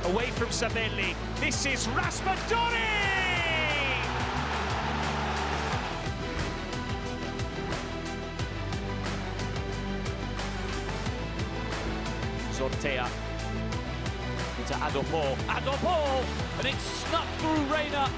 away from Sabelli. This is Raspadori! Zortea into Adopo, and it's snuck through Reina.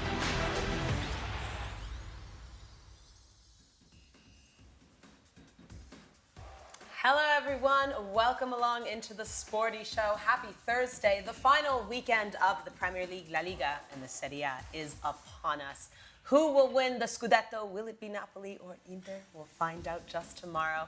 Hello everyone, welcome along into the Sporty Show. Happy Thursday. The final weekend of the Premier League, LaLiga, and the Serie A is upon us. Who will win the Scudetto? Will it be Napoli or Inter? We'll find out just tomorrow.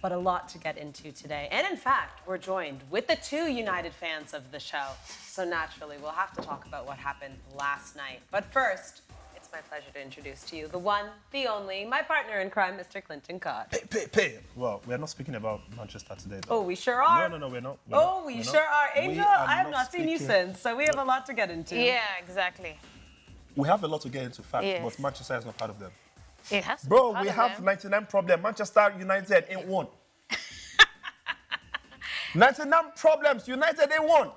But a lot to get into today. And in fact, we're joined with the two United fans of the show. So naturally, we'll have to talk about what happened last night. But first, it's my pleasure to introduce to you the one, the only, my partner in crime, Mr. KlintonCod. Well, we're not speaking about Manchester today, though. Oh, we sure are. No, we're not. We sure are. Angel, I have not seen you since, so we have a lot to get into. Yeah, exactly. We have a lot to get into, fact, Yes. but Manchester is not part of them. It has to be Bro, part we of have them. 99 problems. Manchester United ain't one. 99 problems. United ain't one.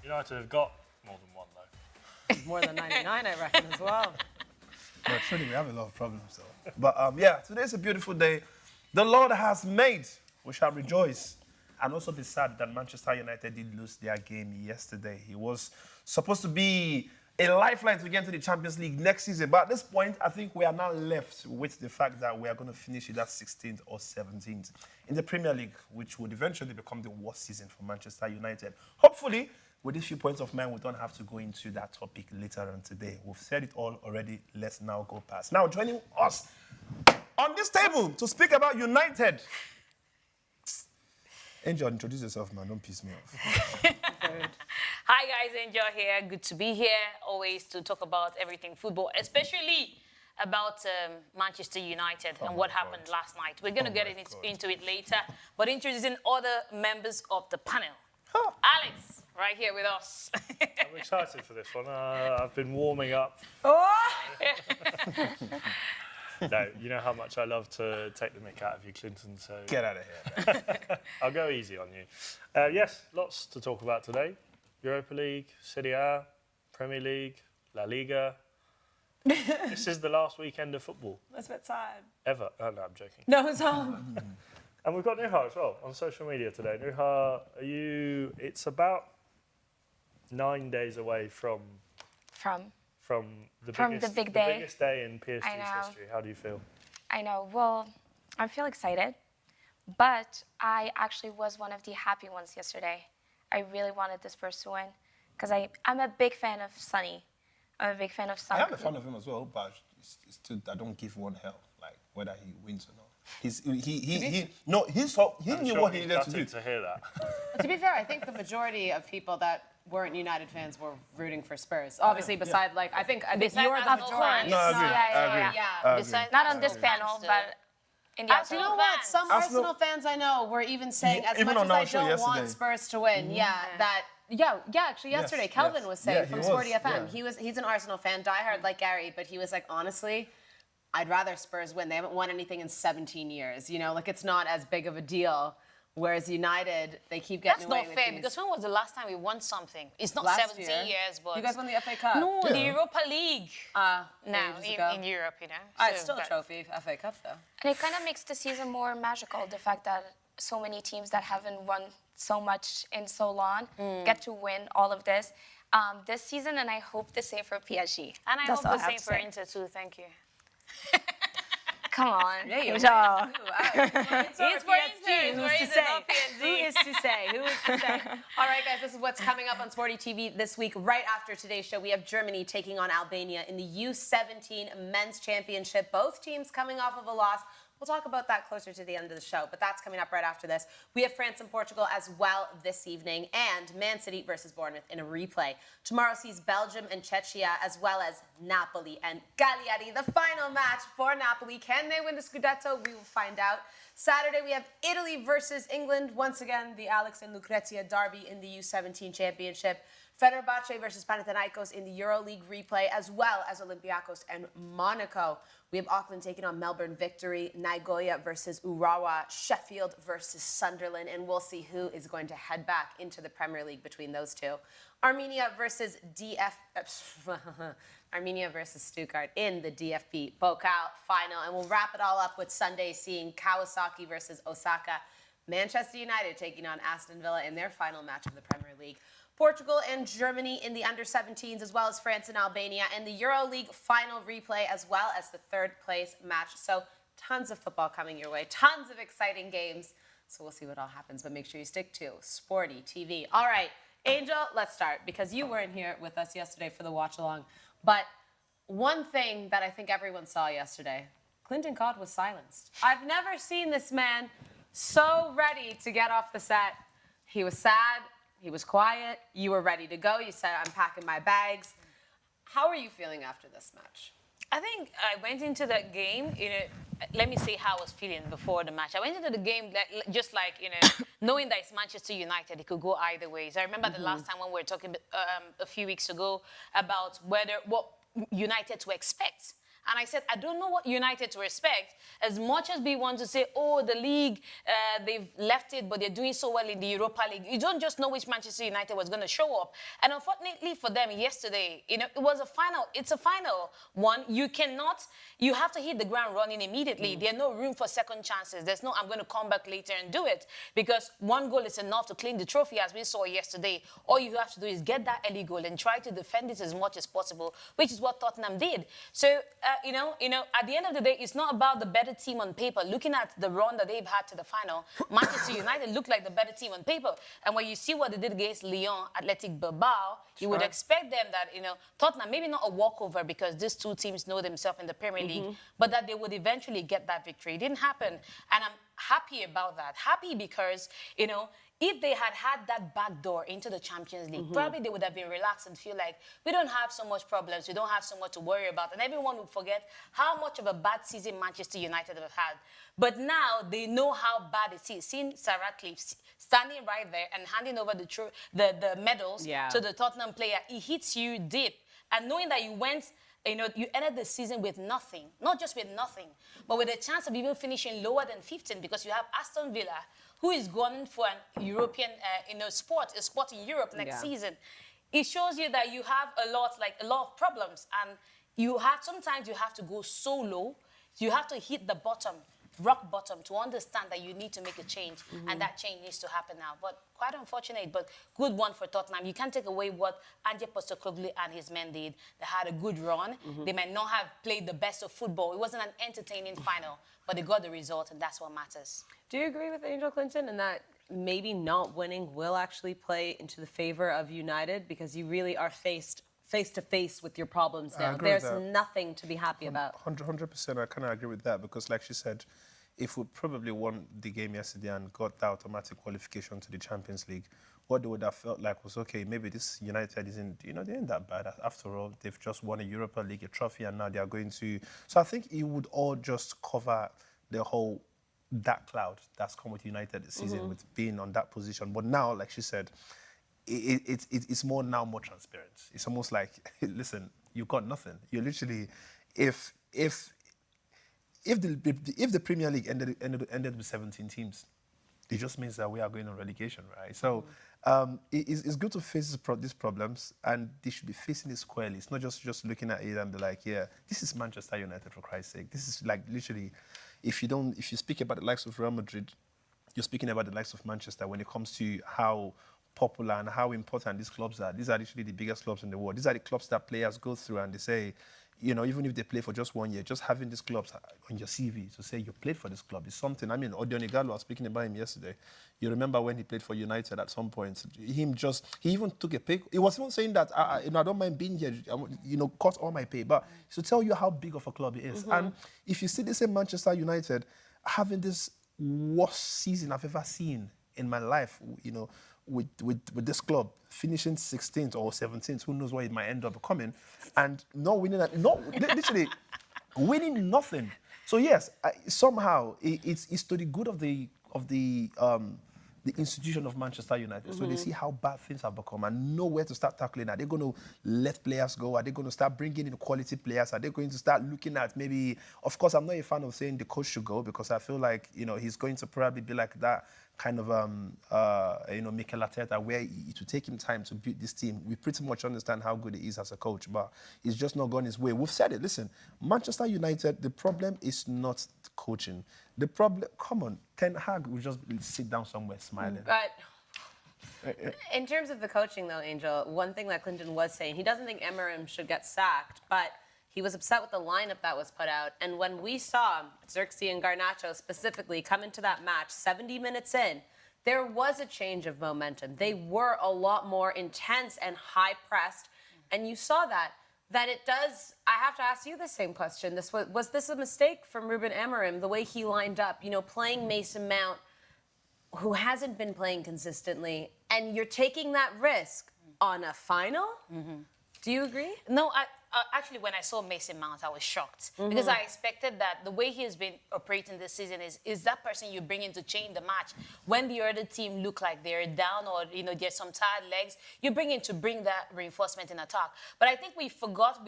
United have got more than one, though. More than 99, I reckon, as well. No, truly, we have a lot of problems, though. But yeah, today's a beautiful day. The Lord has made. We shall rejoice. And also be sad that Manchester United did lose their game yesterday. It was supposed to be a lifeline to get into the Champions League next season. But at this point, I think we are now left with the fact that we are going to finish either 16th or 17th in the Premier League, which would eventually become the worst season for Manchester United. Hopefully, with these few points of mine, we don't have to go into that topic later on today. We've said it all already. Let's now go past. Now, joining us on this table to speak about United. Angel, introduce yourself, man. Don't piss me off. Hi guys, Angel here. Good to be here. Always to talk about everything football, especially about Manchester United and what happened last night. We're going to get into it later, but introducing other members of the panel. Alex, right here with us. I'm excited for this one. I've been warming up. No, you know how much I love to take the mick out of you, Clinton, so... Get out of here. I'll go easy on you. Yes, lots to talk about today. Europa League, Serie A, Premier League, La Liga. This is the last weekend of football. That's a bit sad. Ever. Oh, no, I'm joking. No, it's all. And we've got Nouha as well on social media today. Nouha, it's about 9 days away from the big day. The biggest day in PSG's I know. history. How do you feel? I know. Well, I feel excited, but I actually was one of the happy ones yesterday. I really wanted the Spurs to win because I'm a big fan of Sonny. I'm a big fan of Sonny. I am a fan of him as well, but it's still, I don't give one hell, like, whether he wins or not. He knew what he needed to do. To hear that. To be fair, I think the majority of people that weren't United fans were rooting for Spurs. Obviously, beside, like, I think you're the Of course. majority. No, I agree. Yeah. I agree. Besides Not on this Arsenal panel, fans, but in the Actually, you know what? fans. Some Arsenal fans I know were even saying, as Even much on as I our show don't want yesterday. Spurs to win, actually yesterday, Yes, Kelvin yes. was saying Yeah, from he Sporty was, FM, yeah. he's an Arsenal fan, diehard like Gary, but he was like, honestly, I'd rather Spurs win. They haven't won anything in 17 years, you know, like it's not as big of a deal. Whereas United, they keep getting That's away not with fair these. because when was the last time we won something? It's not Last 17 year. years, but... You guys won the FA Cup. No, Yeah. the Europa League. Now, In Europe, you know. It's still a but- trophy, FA Cup though. And it kind of makes the season more magical, the fact that so many teams that haven't won so much in so long get to win all of this season, and I hope the same for PSG. And I That's hope all the have same to for say. Inter too, thank you. Come on. Yeah, you Angel. It's for Inter, Who's it's to for say? Inter, not PSG. Who is to say? Who is to say? All right, guys, this is what's coming up on Sporty TV this week. Right after today's show, we have Germany taking on Albania in the U17 Men's Championship. Both teams coming off of a loss. We'll talk about that closer to the end of the show, but that's coming up right after this. We have France and Portugal as well this evening, and Man City versus Bournemouth in a replay. Tomorrow sees Belgium and Czechia, as well as Napoli and Cagliari. The final match for Napoli. Can they win the Scudetto? We will find out. Saturday, we have Italy versus England. Once again, the Alex and Lucrezia derby in the U17 Championship. Fenerbahce versus Panathinaikos in the EuroLeague replay, as well as Olympiacos and Monaco. We have Auckland taking on Melbourne Victory, Nagoya versus Urawa, Sheffield versus Sunderland, and we'll see who is going to head back into the Premier League between those two. Armenia versus Armenia versus Stuttgart in the DFB Pokal final, and we'll wrap it all up with Sunday seeing Kawasaki versus Osaka, Manchester United taking on Aston Villa in their final match of the Premier League. Portugal and Germany in the under-17s, as well as France and Albania, and the EuroLeague final replay, as well as the third-place match. So tons of football coming your way, tons of exciting games. So we'll see what all happens, but make sure you stick to Sporty TV. All right, Angel, let's start, because you weren't here with us yesterday for the watch-along. But one thing that I think everyone saw yesterday, KlintonCod was silenced. I've never seen this man so ready to get off the set. He was sad. He was quiet. You were ready to go. You said, I'm packing my bags. How are you feeling after this match? I think I went into that game, let me say how I was feeling before the match. I went into the game just like, knowing that it's Manchester United, it could go either ways. I remember the last time when we were talking a few weeks ago about what United to expect. And I said, I don't know what United to expect. As much as we want to say, oh, the league, they've left it, but they're doing so well in the Europa League. You don't just know which Manchester United was going to show up. And unfortunately for them yesterday, it was a final. It's a final one. You have to hit the ground running immediately. There's no room for second chances. There's no, I'm going to come back later and do it. Because one goal is enough to clean the trophy, as we saw yesterday. All you have to do is get that early goal and try to defend it as much as possible, which is what Tottenham did. So, at the end of the day, it's not about the better team on paper. Looking at the run that they've had to the final, Manchester United looked like the better team on paper. And when you see what they did against Lyon, Athletic Bilbao, you would expect them that, Tottenham, maybe not a walkover because these two teams know themselves in the Premier League, but that they would eventually get that victory. It didn't happen. And I'm happy about that. Happy because, if they had that back door into the Champions League, probably they would have been relaxed and feel like we don't have so much problems, we don't have so much to worry about, and everyone would forget how much of a bad season Manchester United have had. But now they know how bad it is. Seeing Sara standing right there and handing over the medals to the Tottenham player, it hits you deep. And knowing that you went, you ended the season with nothing, not just with nothing, but with a chance of even finishing lower than 15 because you have Aston Villa, who is going for an European, a sport in Europe next season. It shows you that you have a lot of problems, and sometimes you have to go so low, you have to hit the bottom, rock bottom, to understand that you need to make a change, and that change needs to happen now. But quite unfortunate, but good one for Tottenham. You can't take away what Postecoglou and his men did. They had a good run. They might not have played the best of football. It wasn't an entertaining final, but they got the result, and that's what matters. Do you agree with Angel Clinton in that maybe not winning will actually play into the favor of United because you really are face to face with your problems now? There's nothing to be happy about. 100%, I kind of agree with that because, like she said, if we probably won the game yesterday and got the automatic qualification to the Champions League, what they would have felt like was, okay, maybe this United isn't, they ain't that bad. After all, they've just won a Europa League, a trophy, and now they are going to... So I think it would all just cover the whole dark cloud that's come with United this season, with being on that position. But now, like she said, it's more transparent. It's almost like, listen, you got nothing. You literally, if the Premier League ended with 17 teams, it just means that we are going on relegation, right? So it's good to face these problems, and they should be facing it squarely. It's not just looking at it and be like, yeah, this is Manchester United, for Christ's sake. This is like literally, if you speak about the likes of Real Madrid, you're speaking about the likes of Manchester when it comes to how popular and how important these clubs are. These are literally the biggest clubs in the world. These are the clubs that players go through and they say, even if they play for just 1 year, just having these clubs on your CV to say you played for this club is something. I mean, Odion Igalo, I was speaking about him yesterday. You remember when he played for United at some point? He even took a pay. He was even saying that, I don't mind being here, cut all my pay. But to tell you how big of a club it is. And if you see this in Manchester United, having this worst season I've ever seen in my life, with this club, finishing 16th or 17th, who knows where it might end up becoming, and not winning, literally winning nothing. So yes, somehow it's to the good of the institution of Manchester United. So they see how bad things have become and know where to start tackling. Are they going to let players go? Are they going to start bringing in quality players? Are they going to start looking at maybe, of course, I'm not a fan of saying the coach should go because I feel like, he's going to probably be like that kind of, Mikel Arteta, where it will take him time to build this team. We pretty much understand how good he is as a coach, but he's just not gone his way. We've said it. Listen, Manchester United, the problem is not coaching. The problem, come on, Ten Hag will just sit down somewhere smiling. But in terms of the coaching, though, Angel, one thing that Clinton was saying, he doesn't think Amorim should get sacked, but he was upset with the lineup that was put out. And when we saw Xerxes and Garnacho specifically come into that match 70 minutes in, there was a change of momentum. They were a lot more intense and high-pressed, and you saw that it does. I have to ask you the same question. Was this a mistake from Ruben Amorim, the way he lined up, playing Mason Mount, who hasn't been playing consistently, and you're taking that risk on a final? Mm-hmm. Do you agree? No, actually, when I saw Mason Mount, I was shocked because I expected that the way he has been operating this season is that person you bring in to change the match. When the other team look like they're down or there's some tired legs, you bring in to bring that reinforcement in attack. But I think we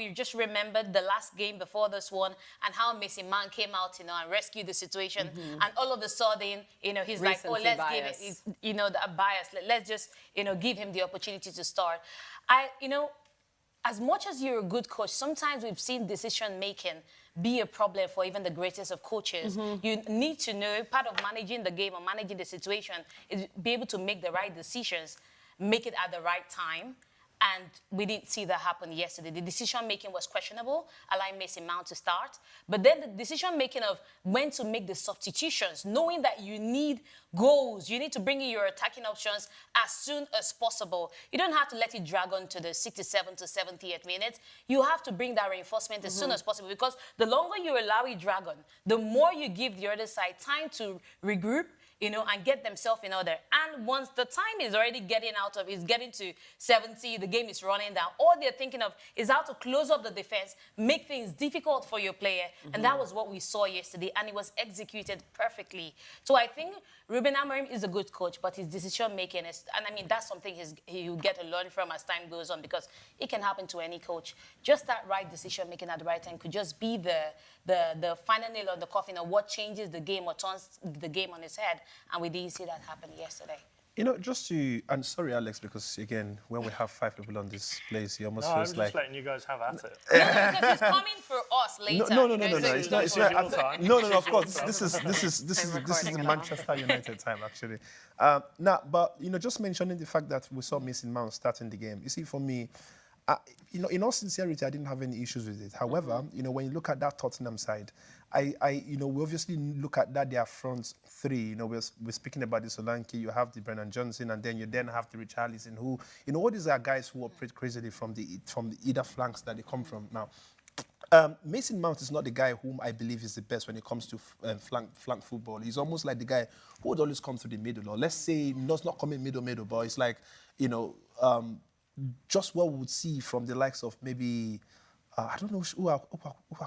just remembered the last game before this one and how Mason Mount came out, and rescued the situation. And all of a sudden, he's like, oh, let's bias. give it, a bias. Let's just, give him the opportunity to start. As much as you're a good coach, sometimes we've seen decision-making be a problem for even the greatest of coaches. You need to know, part of managing the game or managing the situation is be able to make the right decisions, make it at the right time. And we didn't see that happen yesterday. The decision-making was questionable, allowing Mason Mount to start. But then the decision-making of when to make the substitutions, knowing that you need goals, you need to bring in your attacking options as soon as possible. You don't have to let it drag on to the 67th to 70th minute. You have to bring that reinforcement as soon as possible, because the longer you allow it drag on, the more you give the other side time to regroup, and get themselves in order. And once the time is already getting to 70, the game is running down, all they're thinking of is how to close up the defense, make things difficult for your player. And that was what we saw yesterday, and it was executed perfectly. So I think Ruben Amorim is a good coach, but his decision-making is, that's something he will get to learn from as time goes on, because it can happen to any coach. Just that right decision-making at the right time could just be the final nail on the coffin of what changes the game or turns the game on its head. And we didn't see that happen yesterday. And sorry, Alex, because again, when we have 5 people on this place, you almost I'm feels just like letting you guys have at it. No, because he's coming for us later. No. It's not. No. Of course, this is Manchester United time actually. But just mentioning the fact that we saw Mason Mount starting the game. You see, for me, in all sincerity, I didn't have any issues with it. However, when you look at that Tottenham side, we obviously look at that their front three. We're speaking about the Solanke, you have the Brennan Johnson, and then you have the Richarlison, who, all these are guys who operate crazily from the either flanks that they come from. Now, Mason Mount is not the guy whom I believe is the best when it comes to flank football. He's almost like the guy who would always come to the middle, or let's say not coming middle, but it's like, just what we would see from the likes of maybe, I don't know who I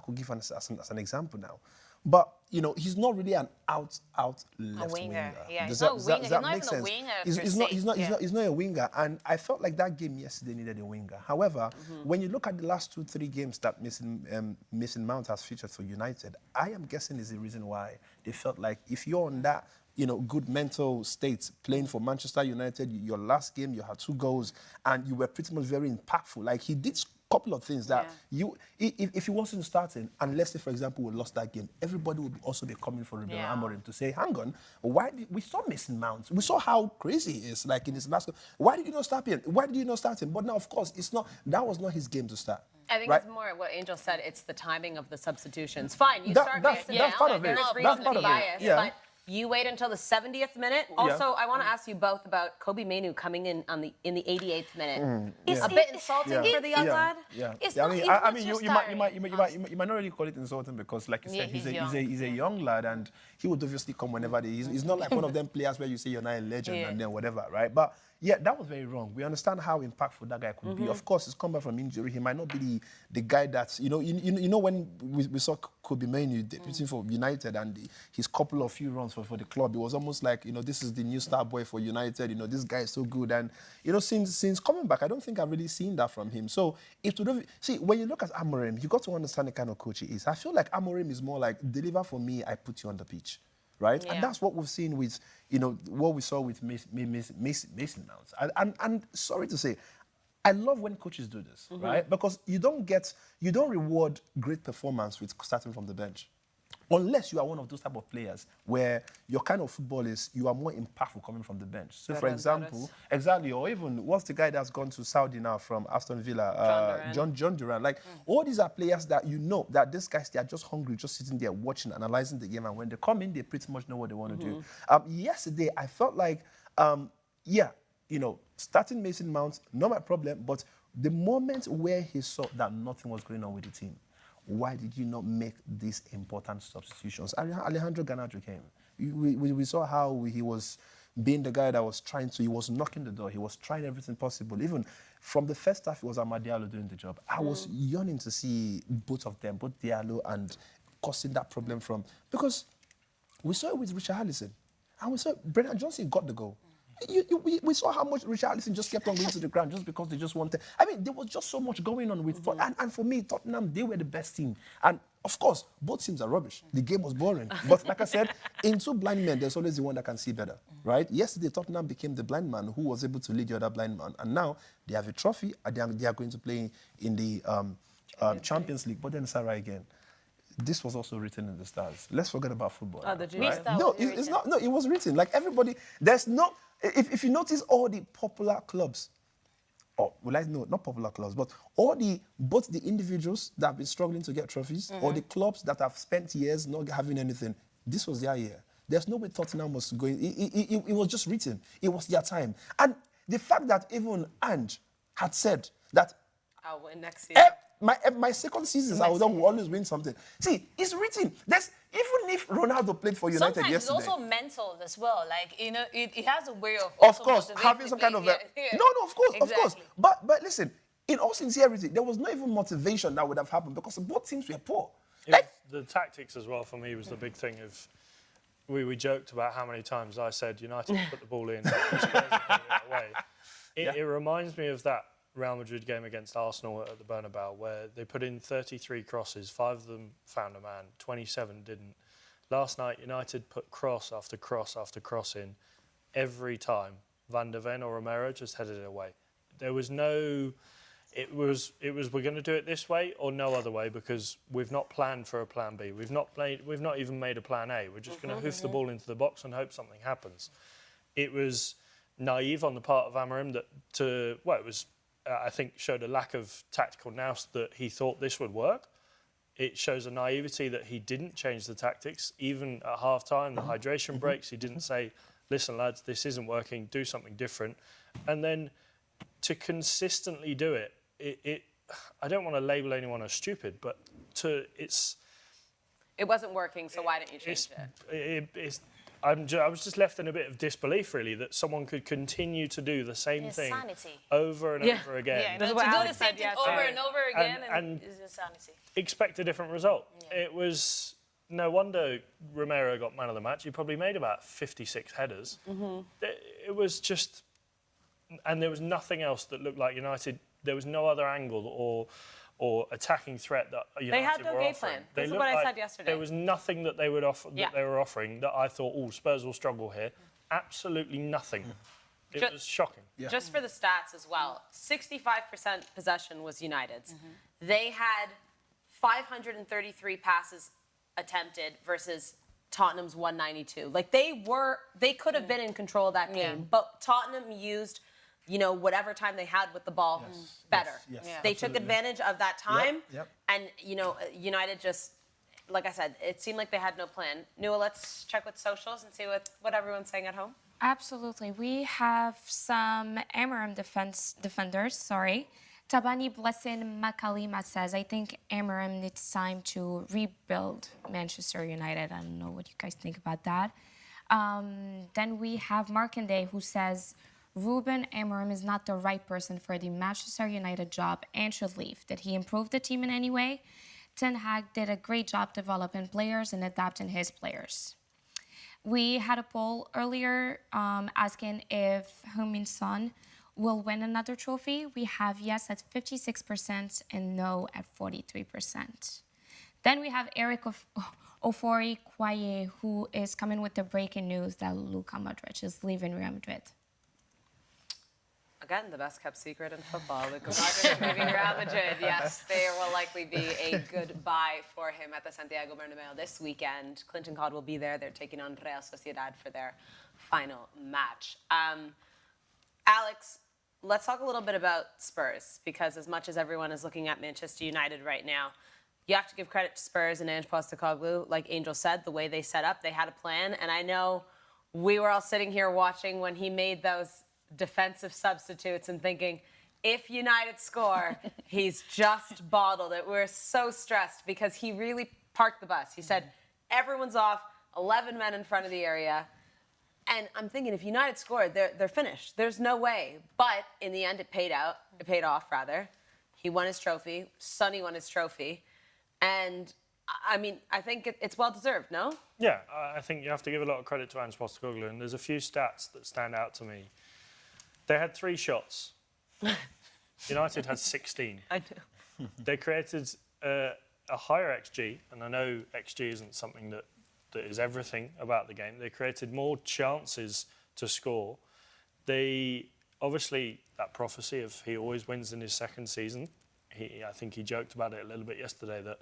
could give as an example now. But, he's not really an out left winger. Yeah, he's not a winger. He's not even a winger. He's not a winger. And I felt like that game yesterday needed a winger. However, when you look at the last 2-3 games that Mason Mount has featured for United, I am guessing is the reason why they felt like if you're on that, good mental state, playing for Manchester United, your last game, you had 2 goals, and you were pretty much very impactful. Like, he did a couple of things that if he wasn't starting, and let's say, for example, we lost that game, everybody would also be coming for Ruben Amorim to say, hang on, we saw Mason Mount. We saw how crazy he is, like in his last game. Why did you not start him? But now, of course, that was not his game to start. I think it's more what Angel said. It's the timing of the substitutions. Fine, you start that's part of it. That's part of it. Yeah. But you wait until the 70th minute. Also, I want to ask you both about Kobe Mainoo coming in in the 88th minute. A bit insulting for the outside. Yeah. It's I not mean, even you might not really call it insulting because, like you said, he's a young lad, and he would obviously come whenever he's not like one of them players where you say you're not a legend and then whatever, right? But yeah, that was very wrong. We understand how impactful that guy could be. Of course, he's come back from injury. He might not be the guy that's, you know when we saw Kobe Mainoo debuting for United and his couple of few runs for the club, it was almost like, this is the new star boy for United. This guy is so good. And, since coming back, I don't think I've really seen that from him. So, see, when you look at Amorim, you got to understand the kind of coach he is. I feel like Amorim is more like, deliver for me, I put you on the pitch. Right? Yeah. And that's what we've seen with, what we saw with Mason Mount. And sorry to say, I love when coaches do this, right? Because you don't reward great performance with starting from the bench. Unless you are one of those type of players where your kind of football is, you are more impactful coming from the bench. So, for example, exactly, or even, what's the guy that's gone to Saudi now from Aston Villa? John Duran. Like, all these are players that that these guys, they are just hungry, just sitting there watching, analyzing the game, and when they come in, they pretty much know what they want to do. Yesterday, I felt like, starting Mason Mount, not my problem, but the moment where he saw that nothing was going on with the team, why did you not make these important substitutions? Alejandro Garnacho came. We saw how he was being the guy that was he was knocking the door. He was trying everything possible. Even from the first half, it was Amad Diallo doing the job. I was yearning to see both of them, both Diallo and causing that problem because we saw it with Richarlison. And we saw Brendan Johnson got the goal. We saw how much Richarlison just kept on going to the ground just because they just wanted. I mean, there was just so much going on with and for me, Tottenham, they were the best team. And of course, both teams are rubbish. The game was boring. But like I said, in two blind men, there's always the one that can see better, right? Yesterday, Tottenham became the blind man who was able to lead the other blind man. And now they have a trophy and they are going to play in the Champions League. But then Sara again. This was also written in the stars. Let's forget about football. Oh, right? No, it's not. No, it was written. Like everybody, there's no. If you notice all the popular clubs, not popular clubs, but both the individuals that have been struggling to get trophies or the clubs that have spent years not having anything, this was their year. There's no way Tottenham was going. It was just written. It was their time. And the fact that even Ange had said that I'll win next season. My second season, I will always win something. See, it's written. Even if Ronaldo played for United sometimes yesterday. Sometimes it's also mental as well. Like, it has a way of... Of course, having some kind of... No, of course. But listen, in all sincerity, there was not even motivation that would have happened because both teams were poor. The tactics as well, for me, was the big thing of... We joked about how many times I said United put the ball in, Spurs put it away. It reminds me of that Real Madrid game against Arsenal at the Bernabeu, where they put in 33 crosses, 5 of them found a man, 27 didn't. Last night, United put cross after cross after cross in. Every time, Van der Ven or Romero just headed it away. There was no... It was we're going to do it this way or no other way because we've not planned for a plan B. We've not even made a plan A. We're just going to hoof the ball into the box and hope something happens. It was naive on the part of Amorim it was... I think showed a lack of tactical nous that he thought this would work. It shows a naivety that he didn't change the tactics. Even at half-time, the hydration breaks, he didn't say, listen, lads, this isn't working, do something different. And then to consistently do it, I don't want to label anyone as stupid, but it wasn't working, so why didn't you change it? I was just left in a bit of disbelief, really, that someone could continue to do the same thing over and over again. To do the same thing over and over again and is insanity. Expect a different result. Yeah. It was no wonder Romero got man of the match. He probably made about 56 headers. It was just... And there was nothing else that looked like United. There was no other angle or attacking threat that United they had no were game offering. plan. This is what I said yesterday. There was nothing that they would offer that they were offering that I thought, Spurs will struggle here. Absolutely nothing. It was shocking. Yeah. Just for the stats as well, 65% possession was United's. They had 533 passes attempted versus Tottenham's 192. Like they could have been in control of that game, but Tottenham used whatever time they had with the ball better. Yes, they took advantage of that time. And, United just, like I said, it seemed like they had no plan. Nouha, let's check with socials and see what everyone's saying at home. Absolutely. We have some Amorim defenders, Tabani Blessing Makalima says, I think Amorim needs time to rebuild Manchester United. I don't know what you guys think about that. Then we have Markande who says, Ruben Amorim is not the right person for the Manchester United job and should leave. Did he improve the team in any way? Ten Hag did a great job developing players and adapting his players. We had a poll earlier asking if Heung-min Son will win another trophy. We have yes at 56% and no at 43%. Then we have Eric Ofori Kwaye, who is coming with the breaking news that Luka Modric is leaving Real Madrid. Again, the best kept secret in football. Luka Modric leaving Real Madrid. Yes, there will likely be a good bye for him at the Santiago Bernabeu this weekend. KlintonCod will be there. They're taking on Real Sociedad for their final match. Alex, let's talk a little bit about Spurs, because as much as everyone is looking at Manchester United right now, you have to give credit to Spurs and Ange Postecoglou. Like Angel said, the way they set up, they had a plan. And I know we were all sitting here watching when he made those defensive substitutes and thinking, if United score, he's just bottled it. We're so stressed because he really parked the bus. He said, everyone's off, 11 men in front of the area. And I'm thinking, if United scored, they're finished. There's no way. But in the end, it paid off. He won his trophy. Sonny won his trophy. And, I mean, I think it's well-deserved, no? Yeah, I think you have to give a lot of credit to Ange Postecoglou, and there's a few stats that stand out to me. They had 3 shots. United had 16. I know. They created a higher XG, and I know XG isn't something that is everything about the game. They created more chances to score. They, obviously, that prophecy of he always wins in his second season, I think he joked about it a little bit yesterday, that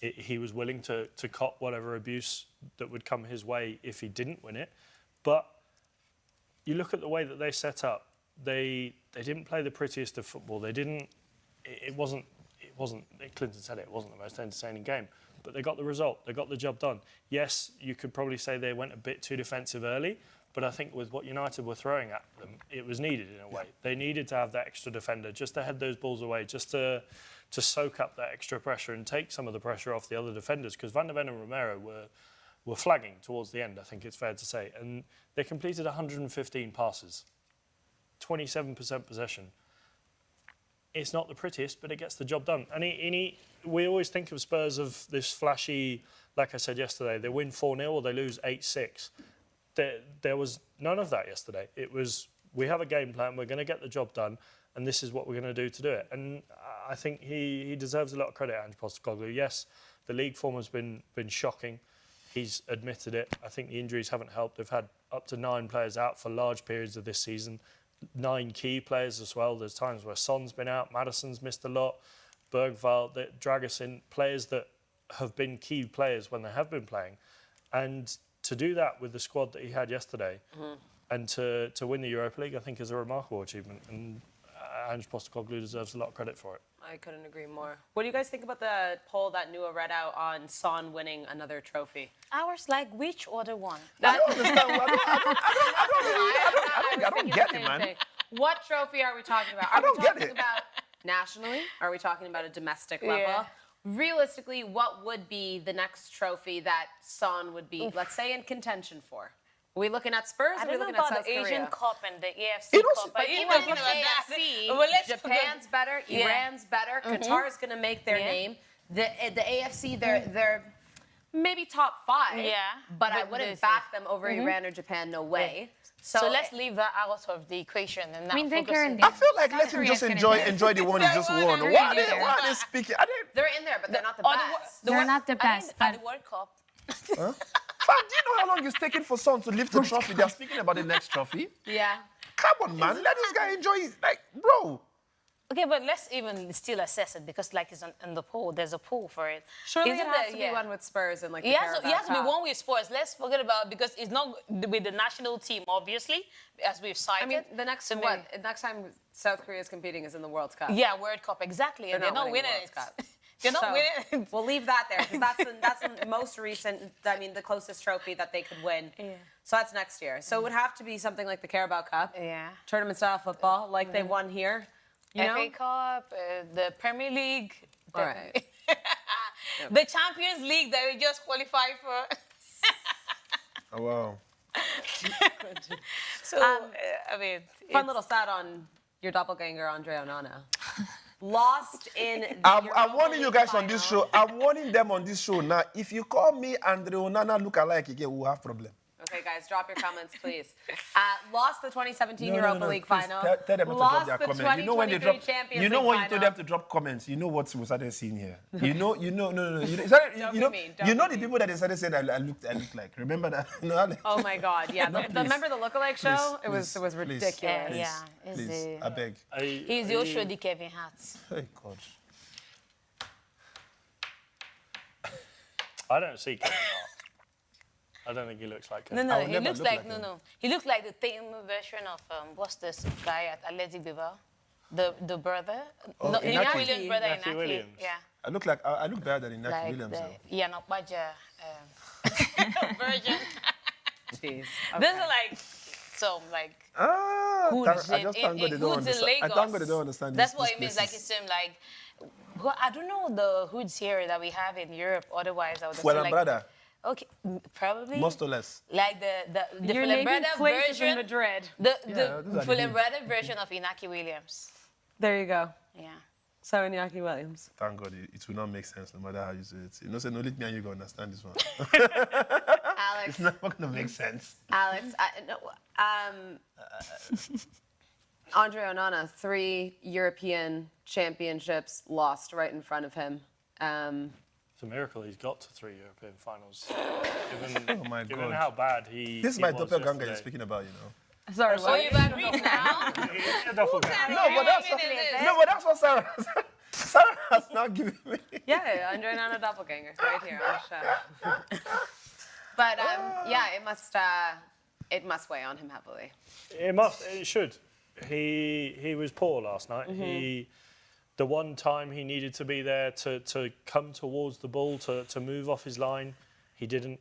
he was willing to cop whatever abuse that would come his way if he didn't win it. But you look at the way that they set up, they didn't play the prettiest of football. It wasn't, Clinton said it wasn't the most entertaining game, but they got the result. They got the job done. Yes, you could probably say they went a bit too defensive early, but I think with what United were throwing at them, it was needed in a way. They needed to have that extra defender just to head those balls away, just to soak up that extra pressure and take some of the pressure off the other defenders, because Van der Ven and Romero were flagging towards the end, I think it's fair to say. And they completed 115 passes, 27% possession. It's not the prettiest, but it gets the job done. And we always think of Spurs of this flashy, like I said yesterday, they win 4-0 or they lose 8-6. There was none of that yesterday. It was, we have a game plan, we're going to get the job done, and this is what we're going to do it. And I think he deserves a lot of credit, Ange Postecoglou. Yes, the league form has been shocking. He's admitted it. I think the injuries haven't helped. They've had up to 9 players out for large periods of this season. 9 key players as well. There's times where Son's been out, Maddison's missed a lot, Bergvall, Dragusin, players that have been key players when they have been playing. And to do that with the squad that he had yesterday and to win the Europa League, I think is a remarkable achievement. And Ange Postecoglou deserves a lot of credit for it. I couldn't agree more. What do you guys think about the poll that Nouha read out on Son winning another trophy? I was like, which other one? I don't understand. I don't get it, man. What trophy are we talking about? I don't we get talking it. about nationally? Are we talking about a domestic level? Yeah. Realistically, what would be the next trophy that Son would be, let's say, in contention for? Are we looking at Spurs or I are we don't know looking about at South the Asian Korea? Cup and the AFC It also- Cup. But even with AFC, Japan's better, Yeah. Iran's better, Qatar's going to make their name. The AFC, they're maybe top 5. Yeah, But I but wouldn't this back them over Iran or Japan, no way. So let's leave that out of the equation and now mean, they focus are in on- the- I feel like let him Korea's just gonna enjoy the one he just won. They're Why in there. are they speaking? they're in there, but they're not the Or best. They're not the I best, think at but- the World Cup. Fam, do you know how long it's taking for Son to lift the trophy? They're speaking about the next trophy. Yeah. Come on, man. Let this guy enjoy it. Like, bro. Okay, but let's even still assess it because, like, it's in the poll. There's a poll for it. Surely Isn't it has there- to be one with Spurs and like the It has to Carabao be Cup. one with Spurs. Let's forget about because it's not with the national team, obviously, as we've cited. I mean, the next So next time South Korea is competing is in the World Cup. Yeah, World Cup, exactly. And they're not winning the it. World Cup. They're not So, winning it. We'll leave that there because that's the most recent. I mean, the closest trophy that they could win. Yeah. So that's next year. So it would have to be something like the Carabao Cup, Yeah. tournament style football, like they won here. You know? FA Cup, the Premier League. All right. The Champions League that we just qualified for. Oh, wow. So, I mean, Fun little stat on your doppelganger, Andre Onana. Lost in the I'm warning you guys final. on this show. I'm warning them on this show. Now, if you call me Andre Onana look alike again, we'll have problem. Okay, guys, drop your comments, please. Lost the 2017 No, Europa League please, final. Tell them not to Lost drop their the comments. You know when they drop. 2023 Champions You know League when you told final. them to drop comments. You know what we started seeing here. No. You know, Don't you be know, mean, you know don't be the people that they started saying I look like. Remember that? No, Alex. Oh my God, yeah. No, please. Remember the lookalike show? It was Please, ridiculous. Yeah, it's Please, I beg. he's the Oshodi Kevin Hart. Hey God. I don't see Kevin Hart. I don't think he looks like Kevin. No, I would he never looks look like, like him. He looks like the tame version of what's this guy at Athletic Bilbao, the brother, Oh, no, Inaki. Inaki Williams' brother, Inaki Inaki. Williams. Yeah, I look better than Inaki like Williams. though. the Ian Okpaja version. Jeez. These are like some like hoods I just thank God they don't hoods in understand. I Lagos. thank God they don't understand That's these what it means. Like places. it seems like. Well, I don't know the hoods here that we have in Europe. Otherwise, I would have Well, said like. brother, Okay, probably. most or less. Like the You're naming Fulham places version. in Madrid. The those are the Fulham good. version of Inaki Williams. There you go. Yeah. So Iñaki Williams. Thank God it will not make sense no matter how you say it. You know, say no, let me and you go understand this one. Alex, It's not going to make sense. Alex, Andre Onana, 3 European championships lost right in front of him. It's a miracle he's got to 3 European finals. Given, Oh my given God. how bad he This is he my was doppelganger yesterday. you're speaking about, you know. Sorry, So you've agreed now? He's a doppelganger. No, but that's what, no, but that's what Sarah has now given me. Yeah, Andre Onana doppelganger, right here on the show. But yeah, it must weigh on him heavily. It should. He was poor last night. The one time he needed to be there to come towards the ball, to move off his line, he didn't.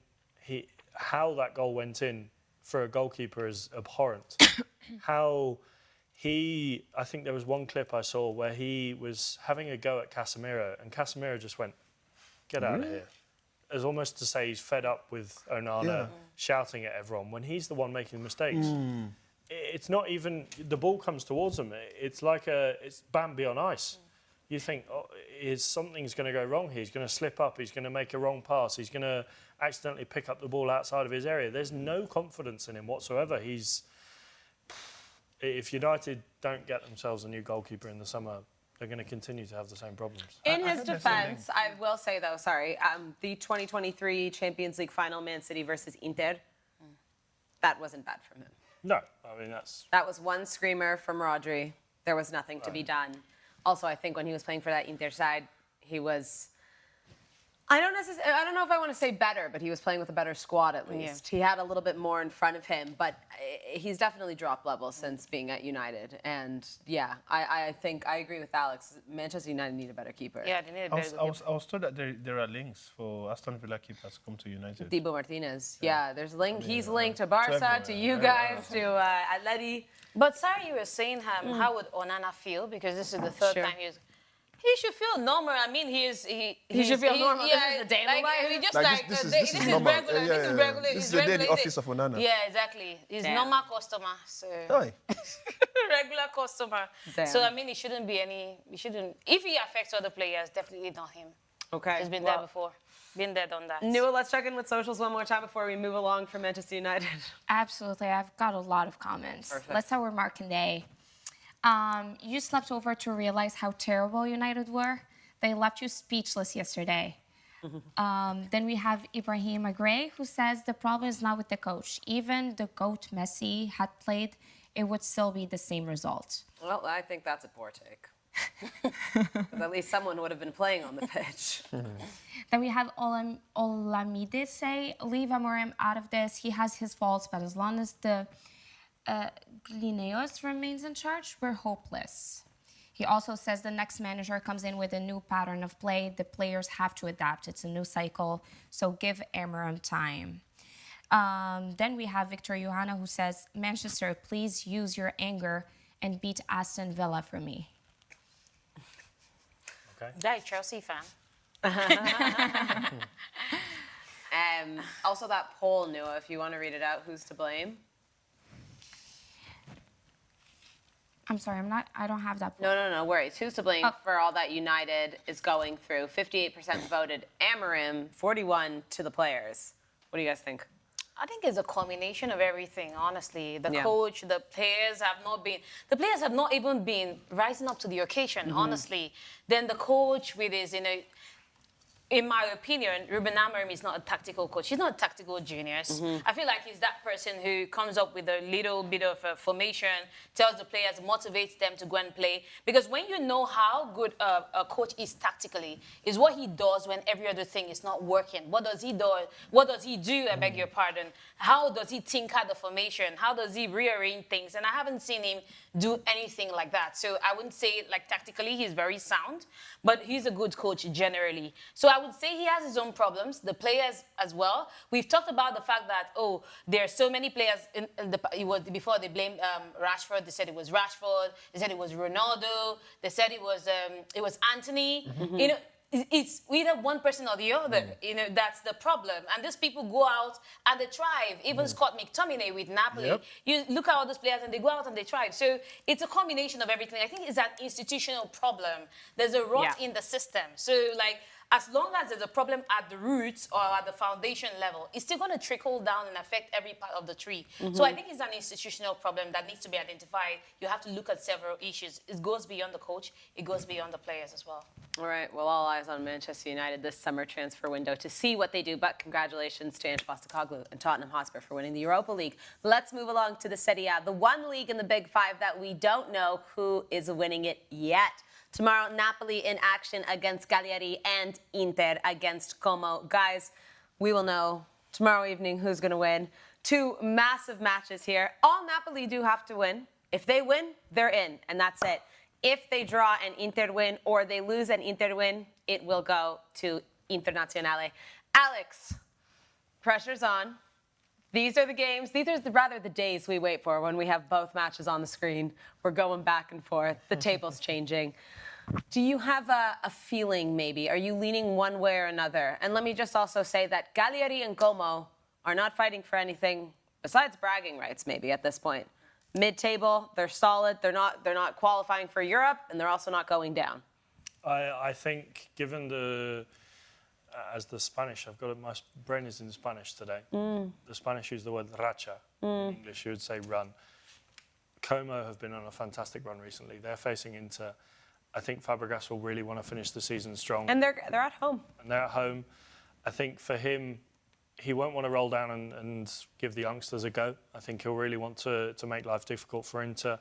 How that goal went in for a goalkeeper is abhorrent. I think there was one clip I saw where he was having a go at Casemiro, and Casemiro just went, "Get out of here." As almost to say he's fed up with Onana shouting at everyone when he's the one making the mistakes. It's not even, the ball comes towards him. It's like it's Bambi on ice. You think, something's going to go wrong here. He's going to slip up. He's going to make a wrong pass. He's going to accidentally pick up the ball outside of his area. There's no confidence in him whatsoever. If United don't get themselves a new goalkeeper in the summer, they're going to continue to have the same problems. In his defense, I will say though, the 2023 Champions League final, Man City versus Inter, that wasn't bad from him. No, I mean, That was one screamer from Rodri. There was nothing to be done. Also, I think when he was playing for that Inter side, he was, I don't know if I want to say better, but he was playing with a better squad at least. Yeah. He had a little bit more in front of him, but he's definitely dropped levels since being at United. And yeah, I think I agree with Alex. Manchester United need a better keeper. Yeah, they need a better goalkeeper. I was told that there are links for Aston Villa keepers to come to United. Dibu Martinez. Yeah, there's link. He's linked to Barca, to you guys, to Atleti. But Sara, you were saying how would Onana feel? Because this is the third time he should feel normal. I mean, he should feel normal. Yeah, this is the daily life. He just this this is is normal. regular. Yeah, This is yeah. regular. This It's is the daily regulated. office of Onana. Yeah, exactly. He's Damn. normal customer. So Oi. regular customer. Damn. So I mean, it shouldn't be any. It shouldn't. If he affects other players, definitely not him. Okay. He's been there before. Been there, done that. Nouha, let's check in with socials one more time before we move along from Manchester United. Absolutely. I've got a lot of comments. Perfect. Let's start with Markandé. You slept over to realize how terrible United were. They left you speechless yesterday. Then we have Ibrahim Agray, who says the problem is not with the coach. Even the GOAT Messi had played, it would still be the same result. Well, I think that's a poor take. 'Cause at least someone would have been playing on the pitch. Then we have Olamide say, leave Amorim out of this. He has his faults, but as long as the Glineos remains in charge, we're hopeless. He also says the next manager comes in with a new pattern of play. The players have to adapt. It's a new cycle, so give Amorim time. Then we have Victor Johanna, who says, Manchester, please use your anger and beat Aston Villa for me. Okay. That Chelsea fan. Also that poll, Nouha, if you want to read it out, who's to blame? I'm sorry, I don't have that. No worries. Who's to blame for all that United is going through? 58% voted Amorim, 41 to the players. What do you guys think? I think it's a combination of everything, honestly. The coach, the players have not even been rising up to the occasion, honestly. Then the coach with his, in my opinion, Ruben Amorim is not a tactical coach. He's not a tactical genius. I feel like he's that person who comes up with a little bit of a formation, tells the players, motivates them to go and play. Because when you know how good a coach is tactically, is what he does when every other thing is not working. What does he do? What does he do? I beg your pardon. How does he tinker the formation? How does he rearrange things? And I haven't seen him do anything like that. So I wouldn't say, like, tactically he's very sound, but he's a good coach generally. So I would say he has his own problems, the players as well. We've talked about the fact that, there are so many players, before they blamed Rashford, they said it was Rashford, they said it was Ronaldo, they said it was Anthony. It's either one person or the other. That's the problem. And these people go out and they thrive. Even Scott McTominay with Napoli. You look at all those players and they go out and they thrive. So it's a combination of everything. I think it's an institutional problem. There's a rot in the system. So, as long as there's a problem at the roots or at the foundation level, it's still going to trickle down and affect every part of the tree. So I think it's an institutional problem that needs to be identified. You have to look at several issues. It goes beyond the coach. It goes beyond the players as well. All right. Well, all eyes on Manchester United this summer transfer window to see what they do. But congratulations to Ange Postecoglou and Tottenham Hotspur for winning the Europa League. Let's move along to the Serie A, the one league in the Big Five that we don't know who is winning it yet. Tomorrow, Napoli in action against Cagliari and Inter against Como. Guys, we will know tomorrow evening who's going to win. Two massive matches here. All Napoli do have to win. If they win, they're in, and that's it. If they draw and Inter win, or they lose and Inter win, it will go to Internazionale. Alex, pressure's on. These are the games. These are rather the days we wait for when we have both matches on the screen. We're going back and forth. The table's changing. Do you have a feeling, maybe? Are you leaning one way or another? And let me just also say that Cagliari and Como are not fighting for anything besides bragging rights, maybe, at this point. Mid-table, they're solid. They're not qualifying for Europe, and they're also not going down. I think, given as the Spanish, my brain is in Spanish today. The Spanish use the word racha. In English, you would say run. Como have been on a fantastic run recently. They're facing Inter. I think Fabregas will really want to finish the season strong. And they're at home. And they're at home. I think for him, he won't want to roll down and give the youngsters a go. I think he'll really want to make life difficult for Inter.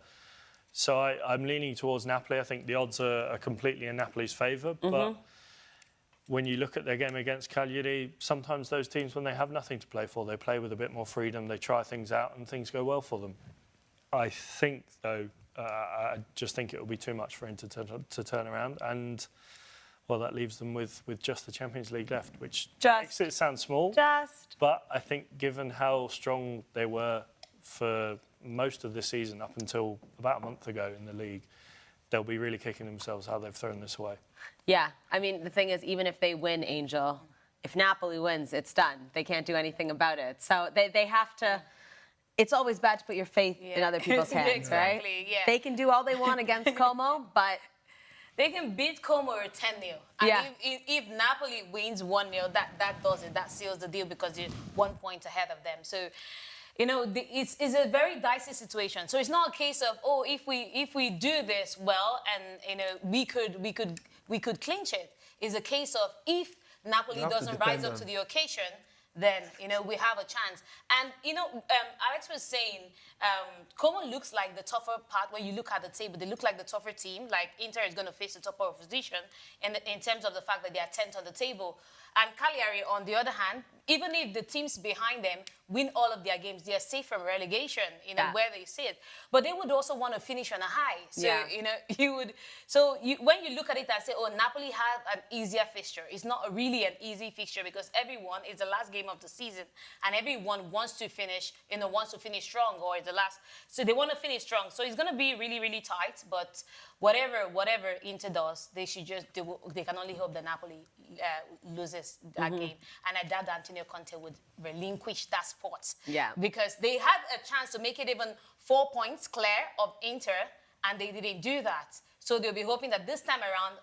So I'm leaning towards Napoli. I think the odds are completely in Napoli's favour. But when you look at their game against Cagliari, sometimes those teams, when they have nothing to play for, they play with a bit more freedom, they try things out, and things go well for them. I think, though, I just think it will be too much for Inter to turn around. And, well, that leaves them with just the Champions League left, which makes it sound small. But I think given how strong they were for most of this season up until about a month ago in the league, they'll be really kicking themselves how they've thrown this away. Yeah, I mean, the thing is, even if they win, Angel, if Napoli wins, it's done. They can't do anything about it. So they have to... It's always bad to put your faith in other people's hands, right? Yeah. They can do all they want against Como, but... They can beat Como 10-0. And if Napoli wins 1-0, that does it. That seals the deal because you're 1 point ahead of them. So... it's a very dicey situation. So it's not a case of, if we do this well and we could clinch it. It's a case of if Napoli doesn't rise up to the occasion, then we have a chance. And Alex was saying, Como looks like the tougher part when you look at the table. They look like the tougher team. Like Inter is going to face the tougher opposition, in terms of the fact that they are 10th on the table. And Cagliari, on the other hand, even if the teams behind them win all of their games, they are safe from relegation, where they sit. But they would also want to finish on a high. So, when you look at it and say, Napoli had an easier fixture. It's not really an easy fixture because everyone is the last game of the season and everyone wants to finish, strong, or it's the last. So they want to finish strong. So it's going to be really, really tight. But whatever Inter does, they can only hope that Napoli loses that game. And I doubt that Antonio Conte would relinquish that spot. Yeah. Because they had a chance to make it even 4 points clear of Inter and they didn't do that. So they'll be hoping that this time around,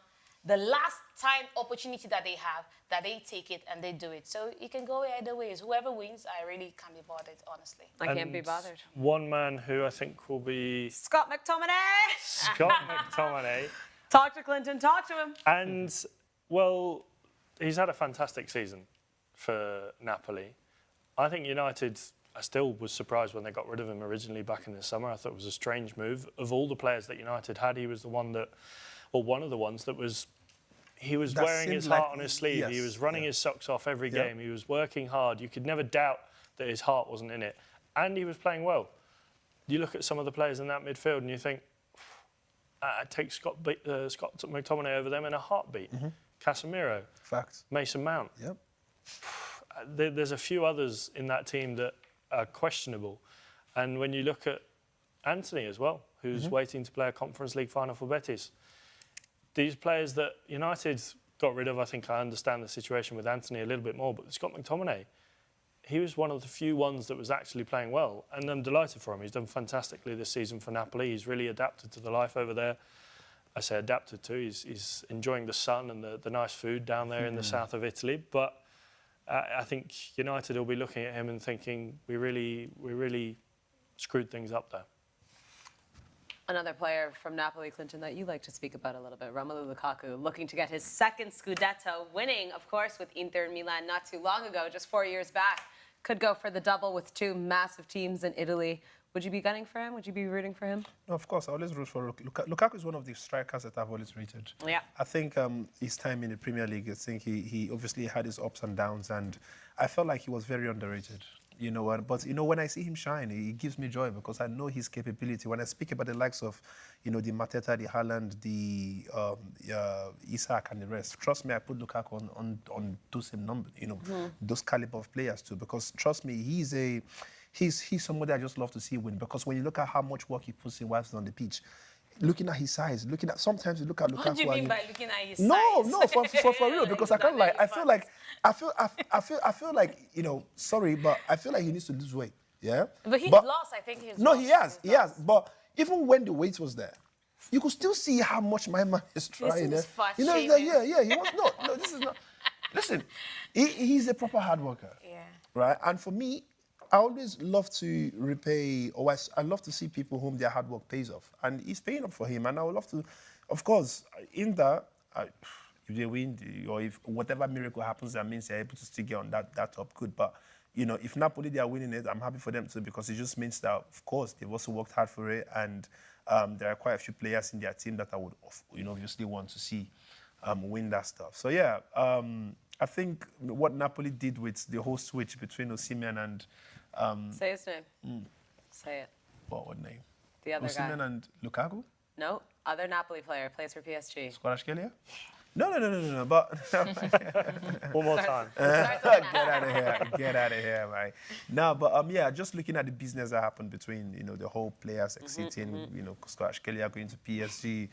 the last time opportunity that they have, that they take it and they do it. So you can go either ways. Whoever wins, I really can't be bothered, honestly. I can't be bothered. One man who I think will be Scott McTominay. Scott McTominay. Talk to Clinton. Talk to him. And, well, he's had a fantastic season for Napoli. I think United, I still was surprised when they got rid of him originally back in the summer. I thought it was a strange move. Of all the players that United had, he was the one that, or one of the ones that was, he was wearing his heart on his sleeve. Yes, he was running his socks off every game. He was working hard. You could never doubt that his heart wasn't in it. And he was playing well. You look at some of the players in that midfield and you think, I'd take Scott McTominay over them in a heartbeat. Casemiro. Facts. Mason Mount. Yep. There's a few others in that team that are questionable. And when you look at Anthony as well, who's waiting to play a Conference League final for Betis, these players that United got rid of, I think I understand the situation with Anthony a little bit more, but Scott McTominay, he was one of the few ones that was actually playing well, and I'm delighted for him. He's done fantastically this season for Napoli. He's really adapted to the life over there. I say adapted to, he's enjoying the sun and the nice food down there in the south of Italy, but I think United will be looking at him and thinking, we really screwed things up there. Another player from Napoli, Clinton, that you like to speak about a little bit, Romelu Lukaku, looking to get his second Scudetto, winning, of course, with Inter Milan not too long ago, just 4 years back. Could go for the double with two massive teams in Italy. Would you be gunning for him? Would you be rooting for him? No, of course. I always root for Lukaku. Lukaku is one of the strikers that I've always rated. Yeah. I think his time in the Premier League, I think he obviously had his ups and downs, and I felt like he was very underrated. You know, but when I see him shine, it gives me joy because I know his capability. When I speak about the likes of, the Mateta, the Haaland, the Isak and the rest, trust me, I put Lukaku on those same numbers, those caliber of players too. Because trust me, he's somebody I just love to see win. Because when you look at how much work he puts in whilst he's on the pitch, looking at his size, sometimes you look at Lukaku. What do you mean by looking at his size? No, for real, because I can't lie. I feel like, sorry, but I feel like he needs to lose weight. Yeah. But he's lost, I think he's lost. He has. But even when the weight was there, you could still see how much my man is trying. This is fat He was no, this is not. Listen, he's a proper hard worker. Yeah. Right? And for me, I always love to repay, or I love to see people whom their hard work pays off. And he's paying up for him. And I would love to, of course, in that, if they win, or if whatever miracle happens, that means they're able to still get on that top, good. But, if Napoli, they are winning it, I'm happy for them too, because it just means that, of course, they've also worked hard for it. And there are quite a few players in their team that I would, obviously want to see win that stuff. So, yeah, I think what Napoli did with the whole switch between Osimhen and... Say his name. Say it. What name? The other Osimhen guy. and Lukaku? No, other Napoli player, plays for PSG. Kvaratskhelia? No, but... One more time. Get out of here, man. No, but just looking at the business that happened between, the whole players exiting, Kvaratskhelia going to PSG,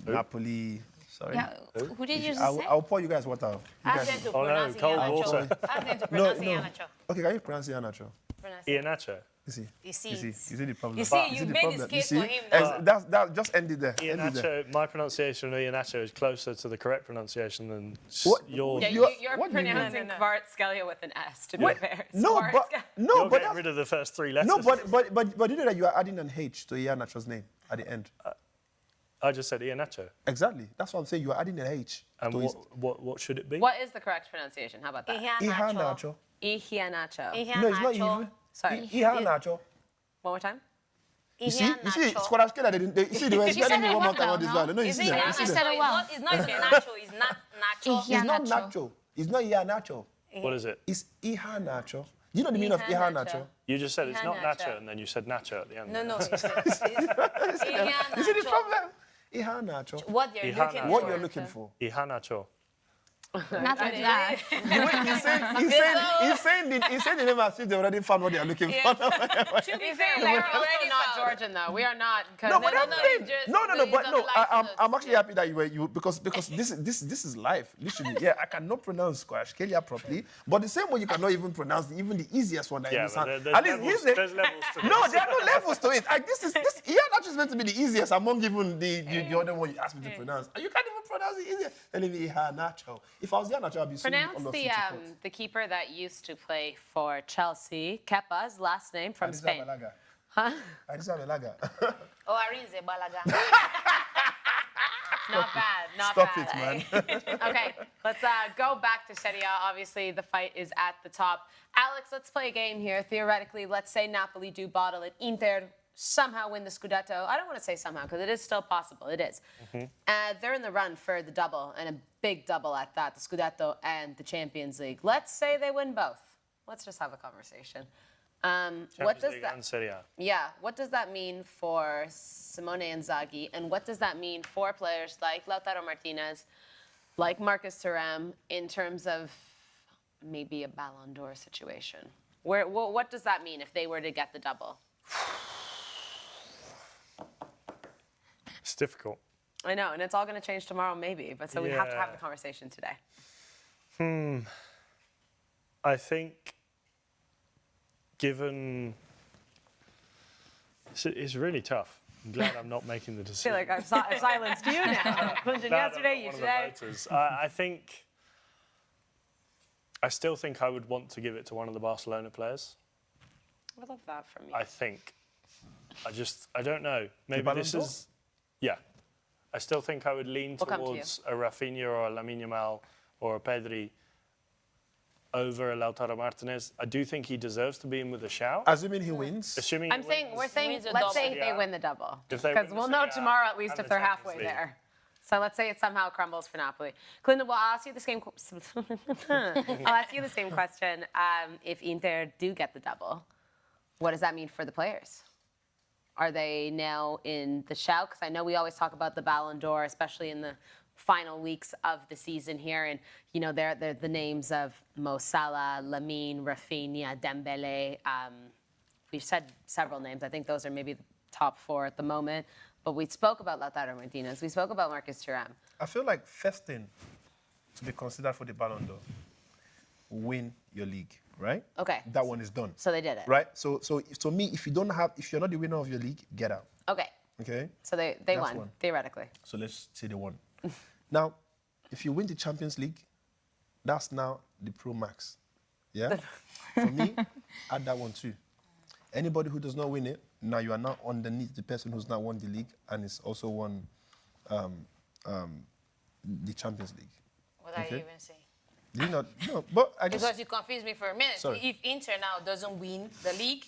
Napoli... Sorry. Yeah, who did you say? I'll pour you guys water. Ask them to pronounce cold water. Ask them to pronounce Iheanacho. Okay, can you pronounce Iheanacho? Iheanacho. You see the problem. You see, you made this case for him. That just ended there. Iheanacho, my pronunciation of Iheanacho is closer to the correct pronunciation than yours. Yeah, you're pronouncing Kvaratskhelia with an S, to be fair. You're getting rid of the first three letters. No, but you know that you are adding an H to Iheanacho's name at the end. I just said Iheanacho. Exactly. That's what I'm saying. You are adding an H. And what should it be? What is the correct pronunciation? How about that? Iheanacho. Iheanacho. No, it's not even. Sorry. Iheanacho. One more time. You see, Kvaratskhelia, you see the way he's telling me one more time what this one. No, you see that. It's not Iheanacho, it's not Nacho. It's not Nacho. It's not Iheanacho. What is it? It's Iheanacho. Do you know the meaning of Iheanacho? You just said it's not Nacho, and then you said Nacho at the end. No. You see the problem? Iheanacho. What you're looking for. Iheanacho. Not like that. He's saying the name as if they already found what they are looking for. To be fair, We're we're also already not Georgian, though. We are not. No, but no, I'm no, saying, just- I'm actually happy that you because this is live, literally. Yeah, I cannot pronounce squash Kelia properly, but the same way you cannot even pronounce even the easiest one that Yeah, you but understand. there's At least levels, his name- there's levels to No, this. there are no levels to it. This yeah, that is meant to be the easiest among even the other one you asked me to pronounce. And you can't even pronounce it easier. Telling me Nacho. If I was there, Nacho, I'd be suing Pronounce all of you to court. the keeper that used to play for Chelsea, Kepa's last name from Spain. Huh? Adisa Balaga. Oh, Arinze Balaga. Not bad, not Stop bad. it, man. Okay, let's go back to Serie A. Obviously, the fight is at the top. Alex, let's play a game here. Theoretically, let's say Napoli do bottle it. Inter somehow win the Scudetto. I don't want to say somehow, because it is still possible. It is. They're in the run for the double, and a big double at that, the Scudetto and the Champions League. Let's say they win both. Let's just have a conversation. What does League that? and Serie A. Yeah, what does that mean for Simone Inzaghi, and what does that mean for players like Lautaro Martinez, like Marcus Thuram, in terms of maybe a Ballon d'Or situation? What does that mean if they were to get the double? It's difficult. I know, and it's all going to change tomorrow, maybe. But so we have to have Yeah. the conversation today. I think, given it's really tough. I'm glad I'm not making the I feel decision. like I've silenced you now. Clinton Glad I'm yesterday, not you one of the today. voters. I still think I would want to give it to one of the Barcelona players. I love that from you. I think. I don't know. Maybe Ballon this d'Or? is. Yeah. I still think I would lean We'll come to towards a Rafinha or a Lamine Yamal or a Pedri over a Lautaro Martinez. I do think he deserves to be in with a shout. Assuming he wins. Assuming I'm he saying, wins. we're saying, Wins a let's double. say they Yeah. win the double. If they Because win the we'll know Serie A tomorrow at least and if the they're Champions halfway League. there. So let's say it somehow crumbles for Napoli. Clinton, well, I'll ask you the same I'll ask you the same question. If Inter do get the double, what does that mean for the players? Are they now in the shout? Because I know we always talk about the Ballon d'Or, especially in the final weeks of the season here. And, you know, they're the names of Mo Salah, Lamine, Rafinha, Dembele. We've said several names. I think those are maybe the top four at the moment. But we spoke about Lautaro Martinez. We spoke about Marcus Thuram. I feel like first thing to be considered for the Ballon d'Or, win your league, right? Okay. That one is done. So they did it. Right? So to me, if you're not the winner of your league, get out. Okay. Okay? So they That's won, one. theoretically. So let's say they won. Now, if you win the Champions League, that's now the Pro Max. Yeah? For me, add that one too. Anybody who does not win it, now you are now underneath the person who's not won the league and is also won the Champions League. What are you Okay. even saying? Do you not? No, but I just... Because you confused me for a minute. Sorry. If Inter now doesn't win the league,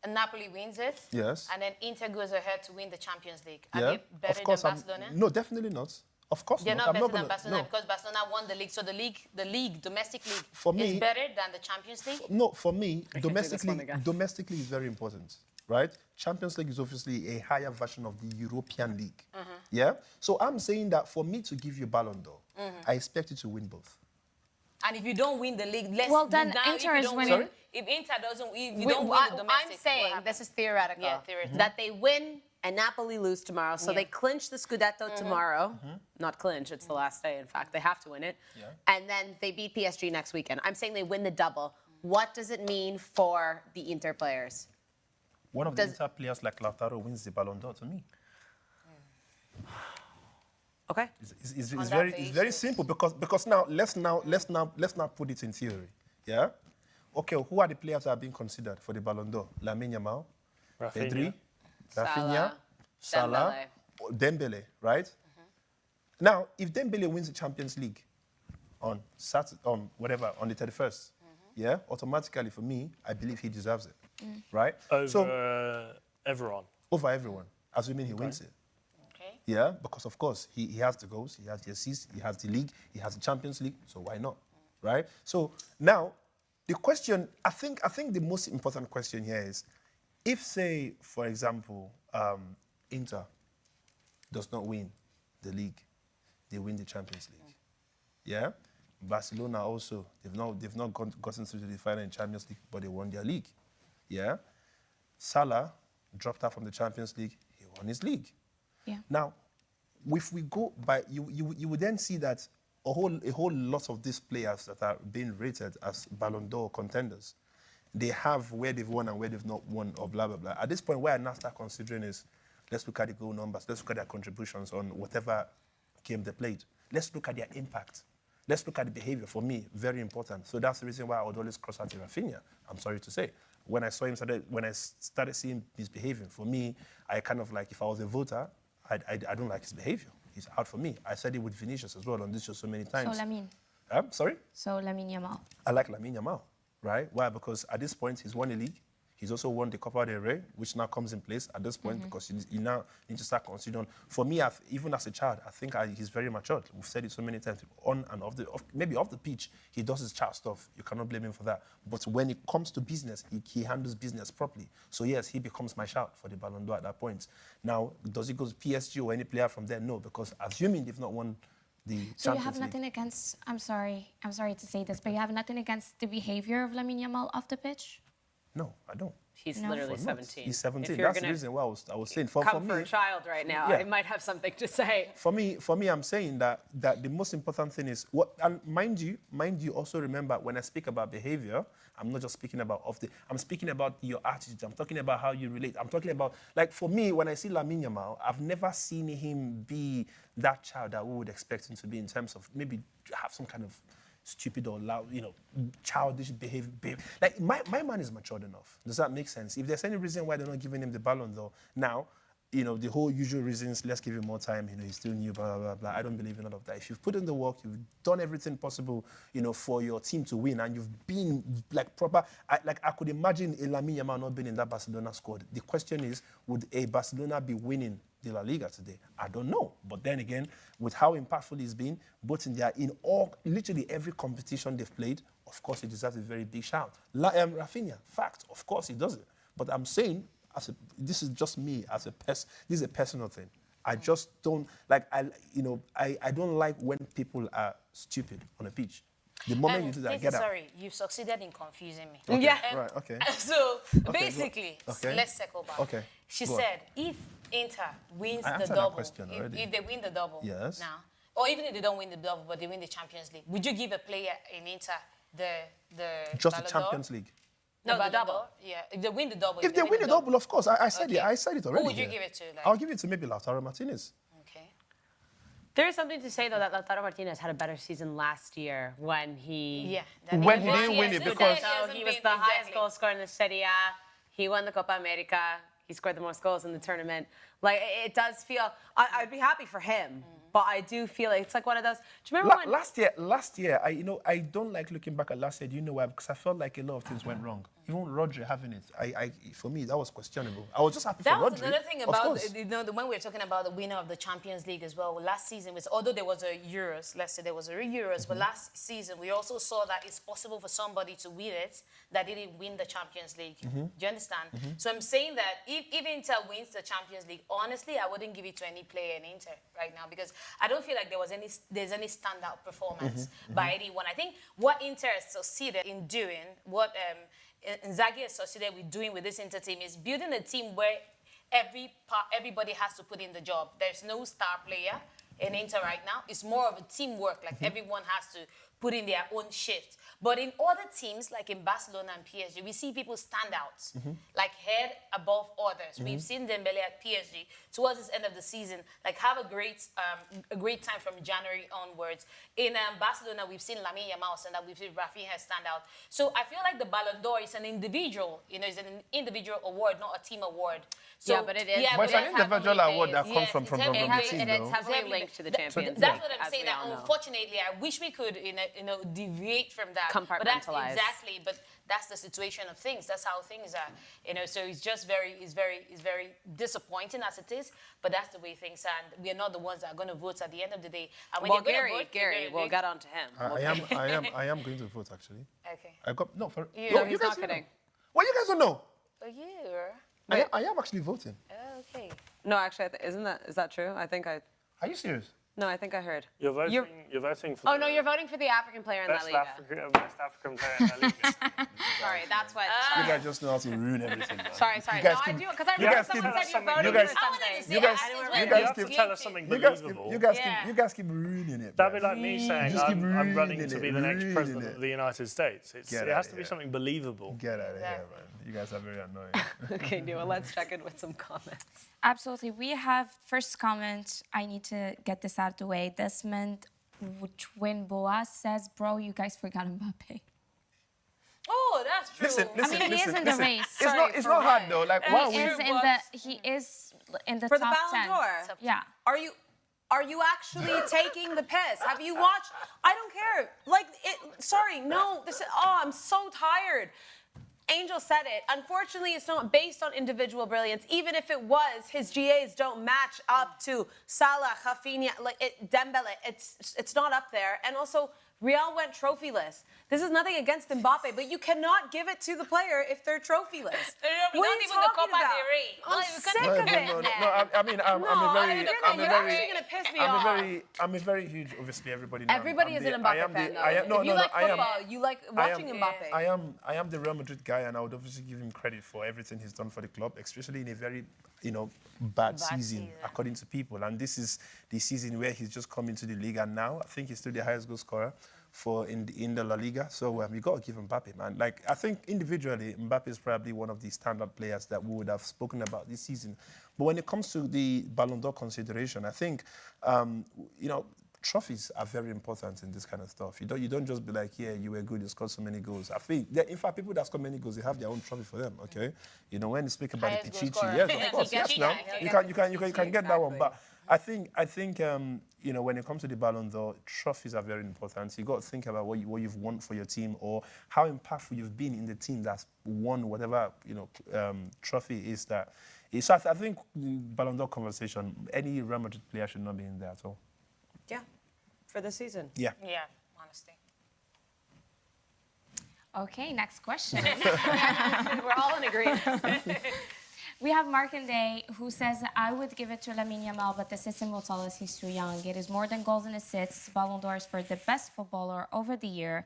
and Napoli wins it, Yes. and then Inter goes ahead to win the Champions League, are Yeah, they better of course. than Barcelona? No, definitely not. Of course They're not. not I'm better not than Barcelona no. because Barcelona won the league. So the league, domestic league, For me- is better than the Champions League. No, for me, this one domestically again. is very important, right? Champions League is obviously a higher version of the European League. Yeah? So I'm saying that for me to give you Ballon d'Or, I expect you to win both. And if you don't win the league, let's Well, then now, Inter if is you don't winning. Win, if Inter doesn't, if you We- don't win the domestic, I'm saying, what happens? this is theoretical, Yeah, theoretical. that they win and Napoli lose tomorrow. So Yeah. they clinch the Scudetto tomorrow. Not clinch, it's the last day, in fact. They have to win it. Yeah. And then they beat PSG next weekend. I'm saying they win the double. What does it mean for the Inter players? One of the Does- Inter players like Lautaro wins the Ballon d'Or to me. Okay. It's On very that it's very basis. simple because now let's now put it in theory. Yeah? Okay, who are the players that are being considered for the Ballon d'Or? Lamine Yamal, Rafinha. Pedri, Salah, Rafinha, Salah, Dembele, right? Now, if Dembele wins the Champions League on Saturday, on the 31st, yeah, automatically for me, I believe he deserves it, right? Over everyone. Over everyone, assuming he wins it. Okay. Yeah, because of course he has the goals, he has the assists, he has the league, he has the Champions League, so why not, right? So now, the question, I think the most important question here is, if say, for example, Inter does not win the league, they win the Champions League. Yeah, Barcelona also, they've not gotten to the final in Champions League, but they won their league. Yeah. Salah dropped out from the Champions League. He won his league. Yeah. Now, if we go by, you would then see that a whole lot of these players that are being rated as Ballon d'Or contenders, they have where they've won and where they've not won, or blah blah blah. At this point, where I now start considering is, let's look at the goal numbers, let's look at their contributions on whatever game they played. Let's look at their impact. Let's look at the behavior. For me, very important. So that's the reason why I would always cross out Rafinha. I'm sorry to say. When I saw him, when I started seeing his behavior, for me, I kind of like, if I was a voter, I don't like his behavior. He's out for me. I said it with Vinicius as well on this show so many times. So Lamine. Sorry? So Lamine Yamal. I like Lamine Yamal, right? Why? Because at this point, he's won a league. He's also won the Copa del Rey, which now comes in place at this point because you now need to start considering. For me, even as a child, I think he's very matured. We've said it so many times, on and off maybe off the pitch, he does his child stuff. You cannot blame him for that. But when it comes to business, he handles business properly. So yes, he becomes my shout for the Ballon d'Or at that point. Now, does he go to PSG or any player from there? No, because assuming they've not won the So you Champions have League. nothing against, I'm sorry to say this, but you have nothing against the behavior of Lamine Yamal off the pitch? No, I don't. He's No. literally For not. 17. He's 17. If you're That's the gonna reason why I was saying. For come me, for a child right now, Yeah. I might have something to say. For me, I'm saying that the most important thing is what. And mind you, also remember when I speak about behavior, I'm not just speaking about I'm speaking about your attitude. I'm talking about how you relate. I'm talking about, like, for me, when I see Lamine Yamal, I've never seen him be that child that we would expect him to be in terms of maybe have some kind of stupid or loud, childish behavior. Like, my man is matured enough. Does that make sense? If there's any reason why they're not giving him the Ballon d'Or now, the whole usual reasons, let's give him more time, he's still new, blah, blah, blah, blah. I don't believe in all of that. If you've put in the work, you've done everything possible, for your team to win, and you've been, like, proper, I could imagine a Lamine Yamal not being in that Barcelona squad. The question is, would a Barcelona be winning the La Liga today? I don't know. But then again, with how impactful he's been, both literally every competition they've played, of course, he deserves a very big shout. Rafinha, fact, of course he does it. But I'm saying, this is just me as a person. This is a personal thing. I just don't like. I don't like when people are stupid on a pitch. The moment you do that, get out. Sorry, you've succeeded in confusing me. Okay, Yeah. Right. Okay. So Okay, basically, okay. let's circle back. Okay, She go on. said if Inter wins I the answered that double, question already. if they win the double Yes. now, or even if they don't win the double but they win the Champions League, would you give a player in Inter the Just the Ballon d'Or? Champions League. No, the Ballon double. d'Or? Yeah, if they win the double. If they win the double, of course. I said it. Okay. I said it already. Who would you here. give it to? Like? I'll give it to maybe Lautaro Martinez. Okay. There is something to say, though, that Lautaro Martinez had a better season last year when he... Yeah. When he didn't win it because- So he was the highest goal scorer in the Serie A. He won the Copa America. He scored the most goals in the tournament. Like, it does feel... I'd be happy for him, but I do feel it's like one of those... Do you remember when... Last year, I don't like looking back at last year. Do you know why? Because I felt like a lot of things went wrong. Even Rodri having it, for me, that was questionable. I was just happy That for Rodri. was another thing of about, course. when we were talking about the winner of the Champions League as well, last season, although there was a Euros, let's say there was a Euros, but last season we also saw that it's possible for somebody to win it that didn't win the Champions League. Do you understand? So I'm saying that if Inter wins the Champions League, honestly, I wouldn't give it to any player in Inter right now because I don't feel like there's any standout performance by anyone. I think what Inter has succeeded in doing, what Inzaghi has succeeded with doing with this Inter team is building a team where everybody has to put in the job. There's no star player in Inter right now. It's more of a teamwork, like everyone has to put in their own shift. But in other teams, like in Barcelona and PSG, we see people stand out, like head above others. We've seen Dembele at PSG towards the end of the season, like have a great time from January onwards. In Barcelona, we've seen Lamine Yamal stand out. We've seen Rafinha stand out. So I feel like the Ballon d'Or is an individual, it's an individual award, not a team award. So, Yeah, but it is. But it's an individual award that Yes, comes from it's the heavily- team, And it's though. heavily linked to the Champions That's League, what I'm as saying. we That all know. unfortunately, I wish we could, deviate from that. But that's Compartmentalize. exactly. But that's the situation of things. That's how things are. So it's just very disappointing as it is. But that's the way things are. And we are not the ones that are going to vote at the end of the day. And when Well, they're gonna vote, Gary, they're we'll gonna get on to him. I am going to vote, actually. Okay. I got, no, for... No, No, he's guys not don't know. kidding. Well, you guys don't know. For you. I am actually voting. Okay. No, actually, is that true? I think I... Are you serious? No, I think I heard. You're voting for. Oh no, you're voting for the African player in La best Liga. Best African player in La Liga. Sorry, that's what. You guys just know how to ruin everything. Man. Sorry. You No, guys I keep- do because I you remember guys someone keep- said you're you voting guys- for something. you guys- You have to tell us something believable. You guys keep ruining it. That'd be man. like me saying just keep I'm running ruining to be it, the next ruining president it. of the United States. It Get has out to of be here. something believable. Get out of here, man. You guys are very annoying. Okay, Nouha, let's check in with some comments. Absolutely. We have first comment. I need to get this out of the way. Desmond when Boaz says, bro, you guys forgot Mbappe. Oh, that's true. I mean, he is in the race. It's not hard though. Like, wow, He is in the For the top Ballon 10. d'Or? Yeah. Are you actually taking the piss? Have you watched? I don't care. Like, sorry, no. I'm so tired. Angel said it. Unfortunately, it's not based on individual brilliance. Even if it was, his GAs don't match up to Salah, Rafinha, Dembele. It's not up there. And also, Real went trophyless. This is nothing against Mbappe, but you cannot give it to the player if they're trophyless. Not even the Copa del Rey. I'm sick of it. I'm a very huge, obviously everybody knows. Everybody is an Mbappe fan, though. If you like football, you like watching Mbappe. I am the Real Madrid guy, and I would obviously give him credit for everything he's done for the club, especially in a very, bad season, according to people. And this is the season where he's just come into the Liga now. I think he's still the highest goal scorer in the La Liga. So you got to give Mbappe, man. Like, I think individually, Mbappe is probably one of the standout players that we would have spoken about this season. But when it comes to the Ballon d'Or consideration, I think, trophies are very important in this kind of stuff. You don't just be like, yeah, you were good, you scored so many goals. I think, in fact, people that score many goals, they have their own trophy for them, okay? When you speak about the Pichichi, yes, of course, yes, now. You can get that one. But I think when it comes to the Ballon d'Or, trophies are very important. You got to think about what you've won for your team, or how impactful you've been in the team that's won whatever trophy is that. So I think the Ballon d'Or conversation, any Real Madrid player should not be in there at all. Yeah, for the season. Yeah. Yeah, honestly. Okay, next question. We're all in agreement. We have Markande, who says, I would give it to Lamine Yamal, but the system will tell us he's too young. It is more than goals and assists. Ballon d'Or is for the best footballer over the year.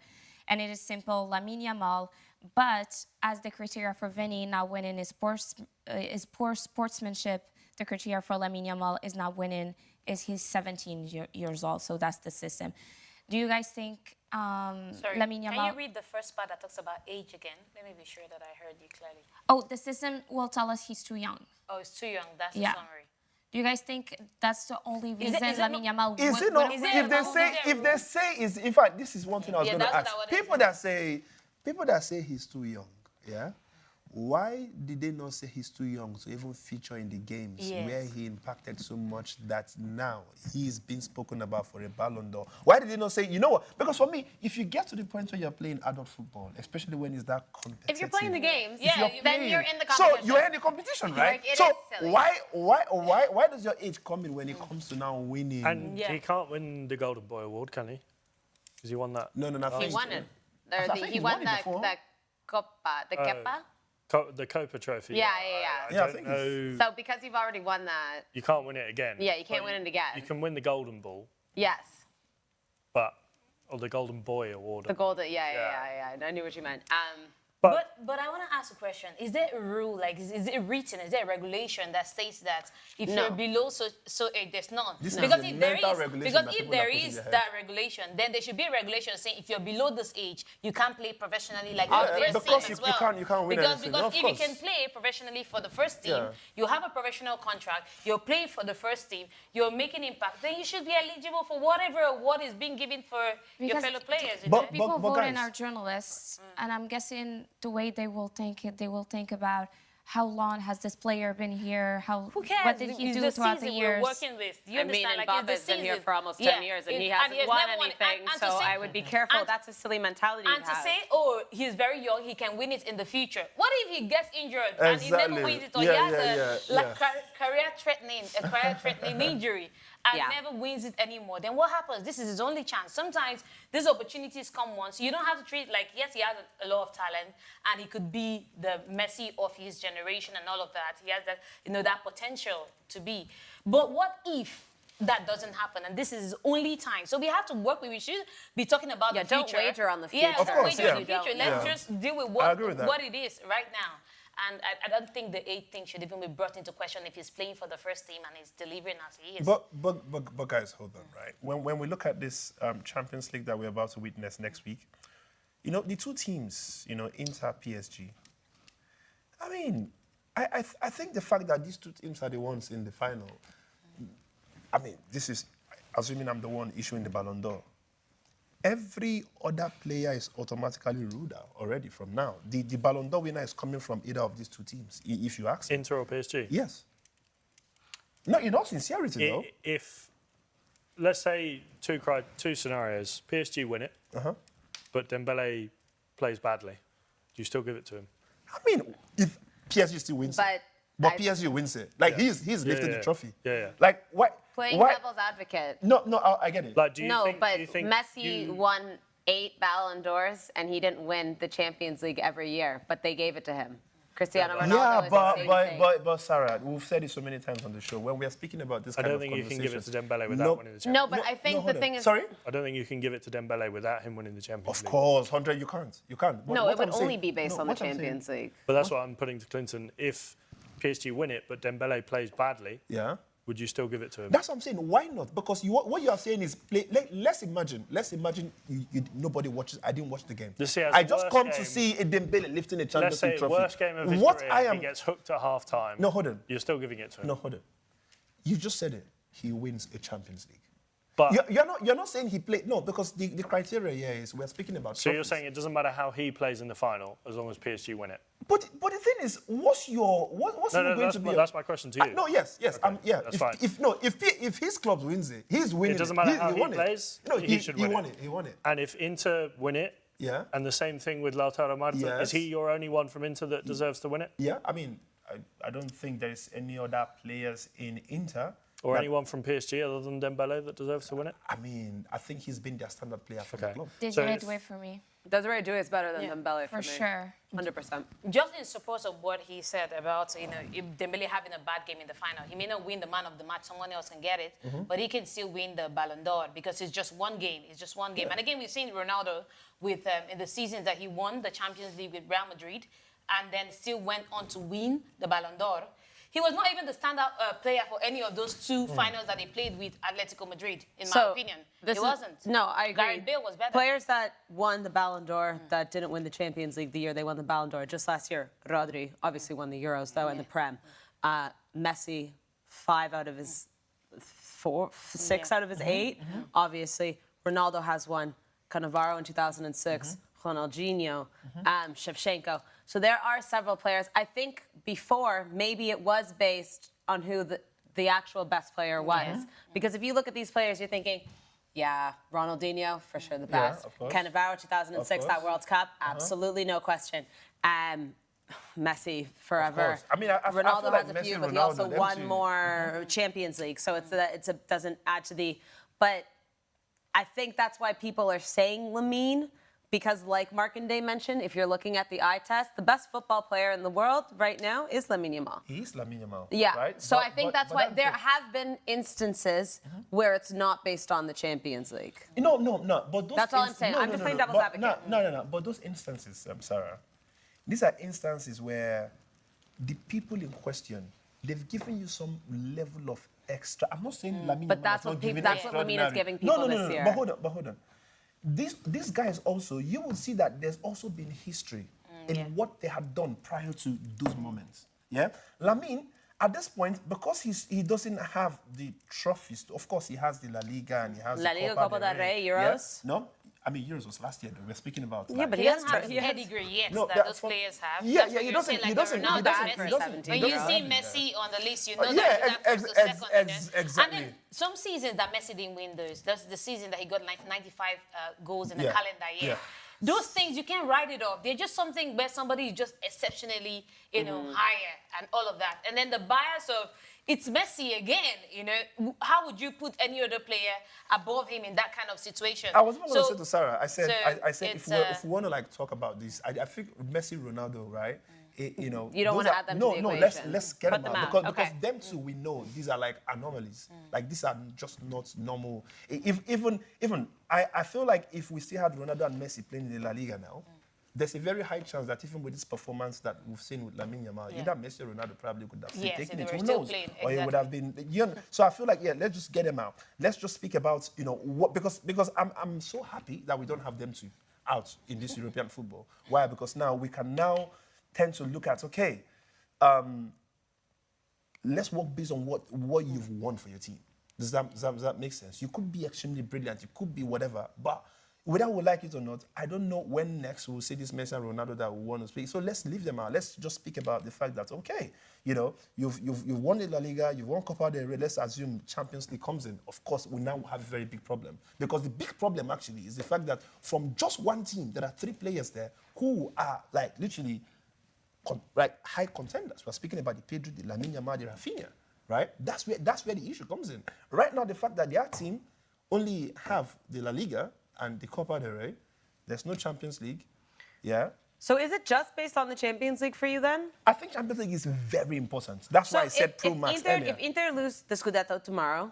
And it is simple, Lamine Yamal. But as the criteria for Vinny not winning is poor sportsmanship, the criteria for Lamine Yamal is not winning is he's 17 years old. So that's the system. Do you guys think Lamine Yamal... Can you read the first part that talks about age again? Let me be sure that I heard you clearly. Oh, the system will tell us he's too young. Oh, it's too young. That's the summary. Do you guys think that's the only reason Lamine Yamal... Is it not? If they say is, in fact, this is one thing I was going to ask. People that say he's too young, yeah. Why did they not say he's too young to even feature in the games where he impacted so much that now he's been spoken about for a Ballon d'Or? Why did they not say, you know what? Because for me, if you get to the point where you're playing adult football, especially when it's that competitive... If you're playing the games, then you're in the competition. So you're in the competition, right? Like, so is silly. why does your age come in when it comes to now winning? And he can't win the Golden Boy Award, can he? Because he won that. No. he won it. He won the Copa, the Kepa. The Copa Trophy. Yeah. I don't think know. So because you've already won that, You can't win it again. Yeah, you can't win it again. You can win the Golden Ball, yes, or the Golden Boy Award. the golden. Yeah. I knew what you meant. But I want to ask a question. Is there a rule, like, is it written? Is there a regulation that states that if No. you're below so age, there's none? This is Because a if there mental is, regulation because that if people are there putting in is their head. that regulation, then there should be a regulation saying if you're below this age, you can't play professionally like Yeah, the first because team you as well. can't win because anything, of if course. you can play professionally for the first team, you have a professional contract, you're playing for the first team, you're making impact, then you should be eligible for whatever award is being given for your Because fellow players. People voting guys- are journalists, and I'm guessing the way they will think it, they will think about how long has this player been here, Who cares? what did he It's do the throughout the season years. we're working with. Do you I mean, understand? and Like, it's Mbappe's the been here season. for almost 10 years, and he hasn't won never won it. anything. And So to say- I would be careful. and- That's a silly mentality And to to have. say, oh, he's very young, he can win it in the future. What if he gets injured and he Exactly. never wins it, or Yeah, he has yeah. career-threatening injury and Yeah. never wins it anymore? Then what happens? This is his only chance. Sometimes these opportunities come once. You don't have to treat it like, yes, he has a lot of talent and he could be the Messi of his generation and all of that. He has that, that potential to be. But what if that doesn't happen, and this is only time. So we have to work with. We should be talking about the future. Don't wager on the future. Yeah, Of don't course, wager on yeah. the future. Let's just deal with I agree with that. what it is right now. And I don't think the 8th thing should even be brought into question if he's playing for the first team and he's delivering as he is. But guys, hold on, right? When we look at this Champions League that we're about to witness next week, you know, the two teams, you know, Inter, PSG. I mean, I think the fact that these two teams are the ones in the final. I mean, this is assuming I'm the one issuing the Ballon d'Or. Every other player is automatically ruled out already from now. The Ballon d'Or winner is coming from either of these two teams, if you ask me. Inter or PSG? Yes. No, in all sincerity, though. If, let's say, two scenarios, PSG win it, but Dembele plays badly, do you still give it to him? I mean, if PSG still wins it. But PSG wins it. Like, he's lifted the trophy. Yeah. Like, why? Playing why? devil's advocate. No, I get it. Like, do you think, but do you think Messi won 8 Ballon d'Ors and he didn't win the Champions League every year, but they gave it to him. Cristiano Ronaldo Yeah, is the same thing. but Sarah, we've said it so many times on the show. When we are speaking about this I kind don't of think you can give it to Dembele without No. winning the Champions No, but League. I think the hold thing on. is... Sorry? I don't think you can give it to Dembele without him winning the Champions Of League. course, 100, you can't. You can't. But No, what it would I'm only saying- be based no, on the what I'm saying- Champions League. But that's what I'm putting to Clinton. If PSG win it, but Dembele plays badly, Yeah. would you still give it to him? That's what I'm saying. Why not? Because what you are saying is, let's imagine nobody watches. I didn't watch the game. Just see as I just worst come to game- see a Dembele lifting a Let's Champions say League trophy. worst game of his What career, I am, he gets hooked at half-time. No, hold on. You're still giving it to him. No, hold on. You just said it. He wins a Champions League. But You're not saying he played. No, because the criteria here is we're speaking about. so you're trophies. saying it doesn't matter how he plays in the final as long as PSG win it. But the thing is, what's No, going to be? that's my question to you. No, yes. Okay, Yeah. that's fine. If his club wins it, he's winning. It doesn't matter how he won plays, No, he should win won it. it. He won it. And if Inter win it, Yeah. and the same thing with Lautaro Martinez, Yes. is he your only one from Inter that deserves to win it? Yeah. I mean, I don't think there's any other players in Inter. Or that- anyone from PSG other than Dembele that deserves to win it? I mean, I think he's been their standard player for the Okay. club. Desiree if- Doué for me. Desiree Doué is better than Yeah, Dembele For me. sure. 100%. Just in support of what he said about, you know, if Dembele having a bad game in the final, he may not win the man of the match, someone else can get it, but he can still win the Ballon d'Or because it's just one game. It's just one game. And again, we've seen Ronaldo with in the seasons that he won the Champions League with Real Madrid and then still went on to win the Ballon d'Or. He was not even the standout player for any of those two finals that he played with Atletico Madrid, in my opinion. He wasn't. No, I agree. Gareth Bale was better. Players that won the Ballon d'Or that didn't win the Champions League the year they won the Ballon d'Or. Just last year, Rodri obviously won the Euros, though, and the Prem. Messi, 5 out of his 6 out of his 8, obviously. Ronaldo has one. Cannavaro in 2006. Ronaldinho, Shevchenko. So there are several players. I think before, maybe it was based on who the actual best player was. Because if you look at these players, you're thinking, yeah, Ronaldinho, for sure the best. of course. Cannavaro, 2006, that World Cup, absolutely no question. Messi, forever. course. I mean, I feel Ronaldo like has a Messi, few, but he Ronaldo, also them won two. more Champions League. So doesn't add to the... But I think that's why people are saying Lamine, because like Mark and Day mentioned, if you're looking at the eye test, the best football player in the world right now is Lamine Yamal. He's Lamine Yamal. Yeah, Right? so But- I think but- that's but why that's there it. have been instances where it's not based on the Champions League. No. But those That's all I'm saying. I'm just playing devil's but advocate. No. But those instances, Sarah, these are instances where the people in question, they've given you some level of extra. I'm not saying Lamine But Yamal that's has not what people- given that's what Lamine is extraordinary- giving people this year. But hold on. These guys also, you will see that there's also been history in what they have done prior to those moments. Yeah, Lamine, at this point, because he doesn't have the trophies. Of course, he has the La Liga and he has La the Liga, Copa Copa del del Rey, Yeah? Euros. No, I mean Euros was last year. Though. We're speaking about. Yeah, like- but He doesn't have he the has- pedigree yet No, that that's those for- players have. Yeah, That's yeah, what he you're doesn't- saying, he like doesn't- the he Ronaldo, doesn't- Messi. he doesn't- When he you doesn't see have Messi on the list, you Oh, know yeah, that first or second. And exactly. then some seasons that Messi didn't win those. That's the season that he got like 95 goals in a Yeah, calendar year. yeah. Those things, you can't write it off. They're just something where somebody is just exceptionally, higher and all of that. And then the bias of, it's Messi again, how would you put any other player above him in that kind of situation? I was going to say to Sarah, I said so if it's, we want to like talk about this, I think Messi, Ronaldo, right? you know, You don't those wanna are- add them to no, the no, equation. let's get Put them them out out. because Okay. them two we know these are like anomalies. Like these are just not normal. Even I feel like if we still had Ronaldo and Messi playing in the La Liga now, there's a very high chance that even with this performance that we've seen with Lamine Yamal, either Messi or Ronaldo probably could have still Yes, taken they it. were Who still knows? playing, Or it would have been. You know, so I feel like let's just get them out. Let's just speak about what because I'm so happy that we don't have them two out in this European football. Why? Because now we can now tend to look at let's work based on what you've won for your team. Does that make sense? You could be extremely brilliant, you could be whatever, but whether we like it or not, I don't know when next we'll see this Messi and Ronaldo that we want to speak. So let's leave them out. Let's just speak about the fact that you've won the La Liga, you've won Copa del Rey. Let's assume Champions League comes in. Of course, we now have a very big problem because the big problem actually is the fact that from just one team, there are 3 players there who are like literally high contenders. We're speaking about the Pedro, the Lamine Yamal, the Rafinha, right? That's where the issue comes in. Right now, the fact that their team only have the La Liga and the Copa del Rey, there's no Champions League, yeah. So is it just based on the Champions League for you then? I think Champions League is very important. That's why I said Pro Max earlier. If Inter lose the Scudetto tomorrow,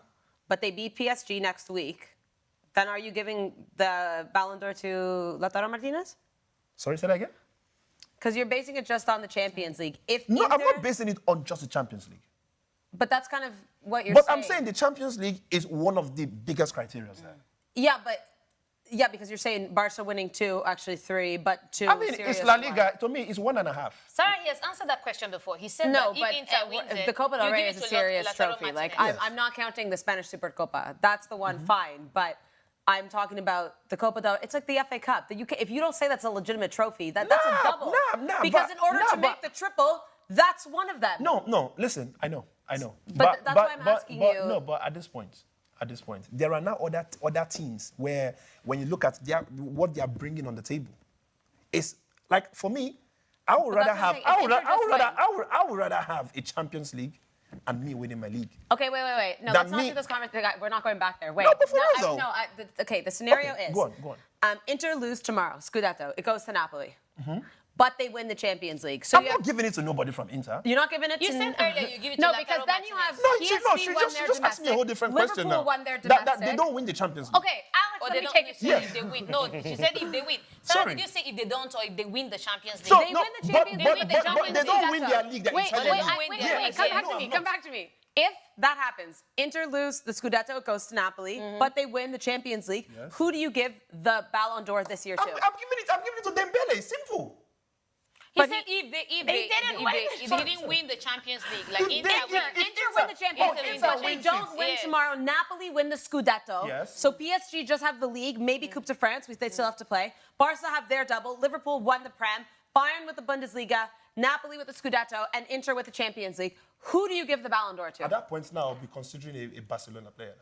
but they beat PSG next week, then are you giving the Ballon d'Or to Lautaro Martinez? Sorry, say that again? Because you're basing it just on the Champions League. No, I'm not basing it on just the Champions League. But that's kind of what you're But saying. I'm saying the Champions League is one of the biggest criteria there. Yeah, because you're saying Barca winning 2, actually 3, but 2 I mean, serious it's La one. Liga. To me, it's 1.5. Sarah, he has answered that question before. He said No, that but if Inter wins it, the Copa del you Rey give is it a to serious Lautaro trophy. Martinez. Like, I'm not counting the Spanish Supercopa. That's the one, fine. But I'm talking about the Copa del Rey. It's like the FA Cup. If you don't say that's a legitimate trophy, that's a double. Because in order to make the triple, that's one of them. No. Listen, I know. But that's why I'm asking you. No, but at this point, there are now other teams where when you look at what they are bringing on the table, it's like for me, I would rather have a Champions League and me winning my league. Okay, wait. No, let's not do this conversation. We're not going back there. Wait. No, but for real, though. Okay, the scenario is. Go on. Inter lose tomorrow, Scudetto. It goes to Napoli. But they win the Champions League. So I'm not giving it to nobody from Inter. You're not giving it You to... said earlier you give it to No, Lautaro because then you have Martinez. She PSG won their just asked me a whole different domestic. question Liverpool now. won their That domestic. they don't win the Champions League. Okay, Alex, Or let they me don't take it to you. if they win. No, she said if they win. Sorry. Sarah, did you say if they don't or if they win the Champions League? So, They no, win the Champions League, but they don't win their league. Wait, Come come back to me. If that happens, Inter lose the Scudetto, it goes to Napoli, but they win the Champions League, who do you give the Ballon d'Or this year to? I'm giving it to Dembele. Simple. He said if they didn't win the Champions League, like If Inter they- win. Inter win the Champions Inter League, but they wins don't it. win Yeah. tomorrow. Napoli win the Scudetto. Yes. So PSG just have the league, maybe Coupe de France, which they still have to play. Barca have their double. Liverpool won the Prem. Bayern with the Bundesliga. Napoli with the Scudetto, and Inter with the Champions League. Who do you give the Ballon d'Or to? At that point now, I'll be considering a Barcelona player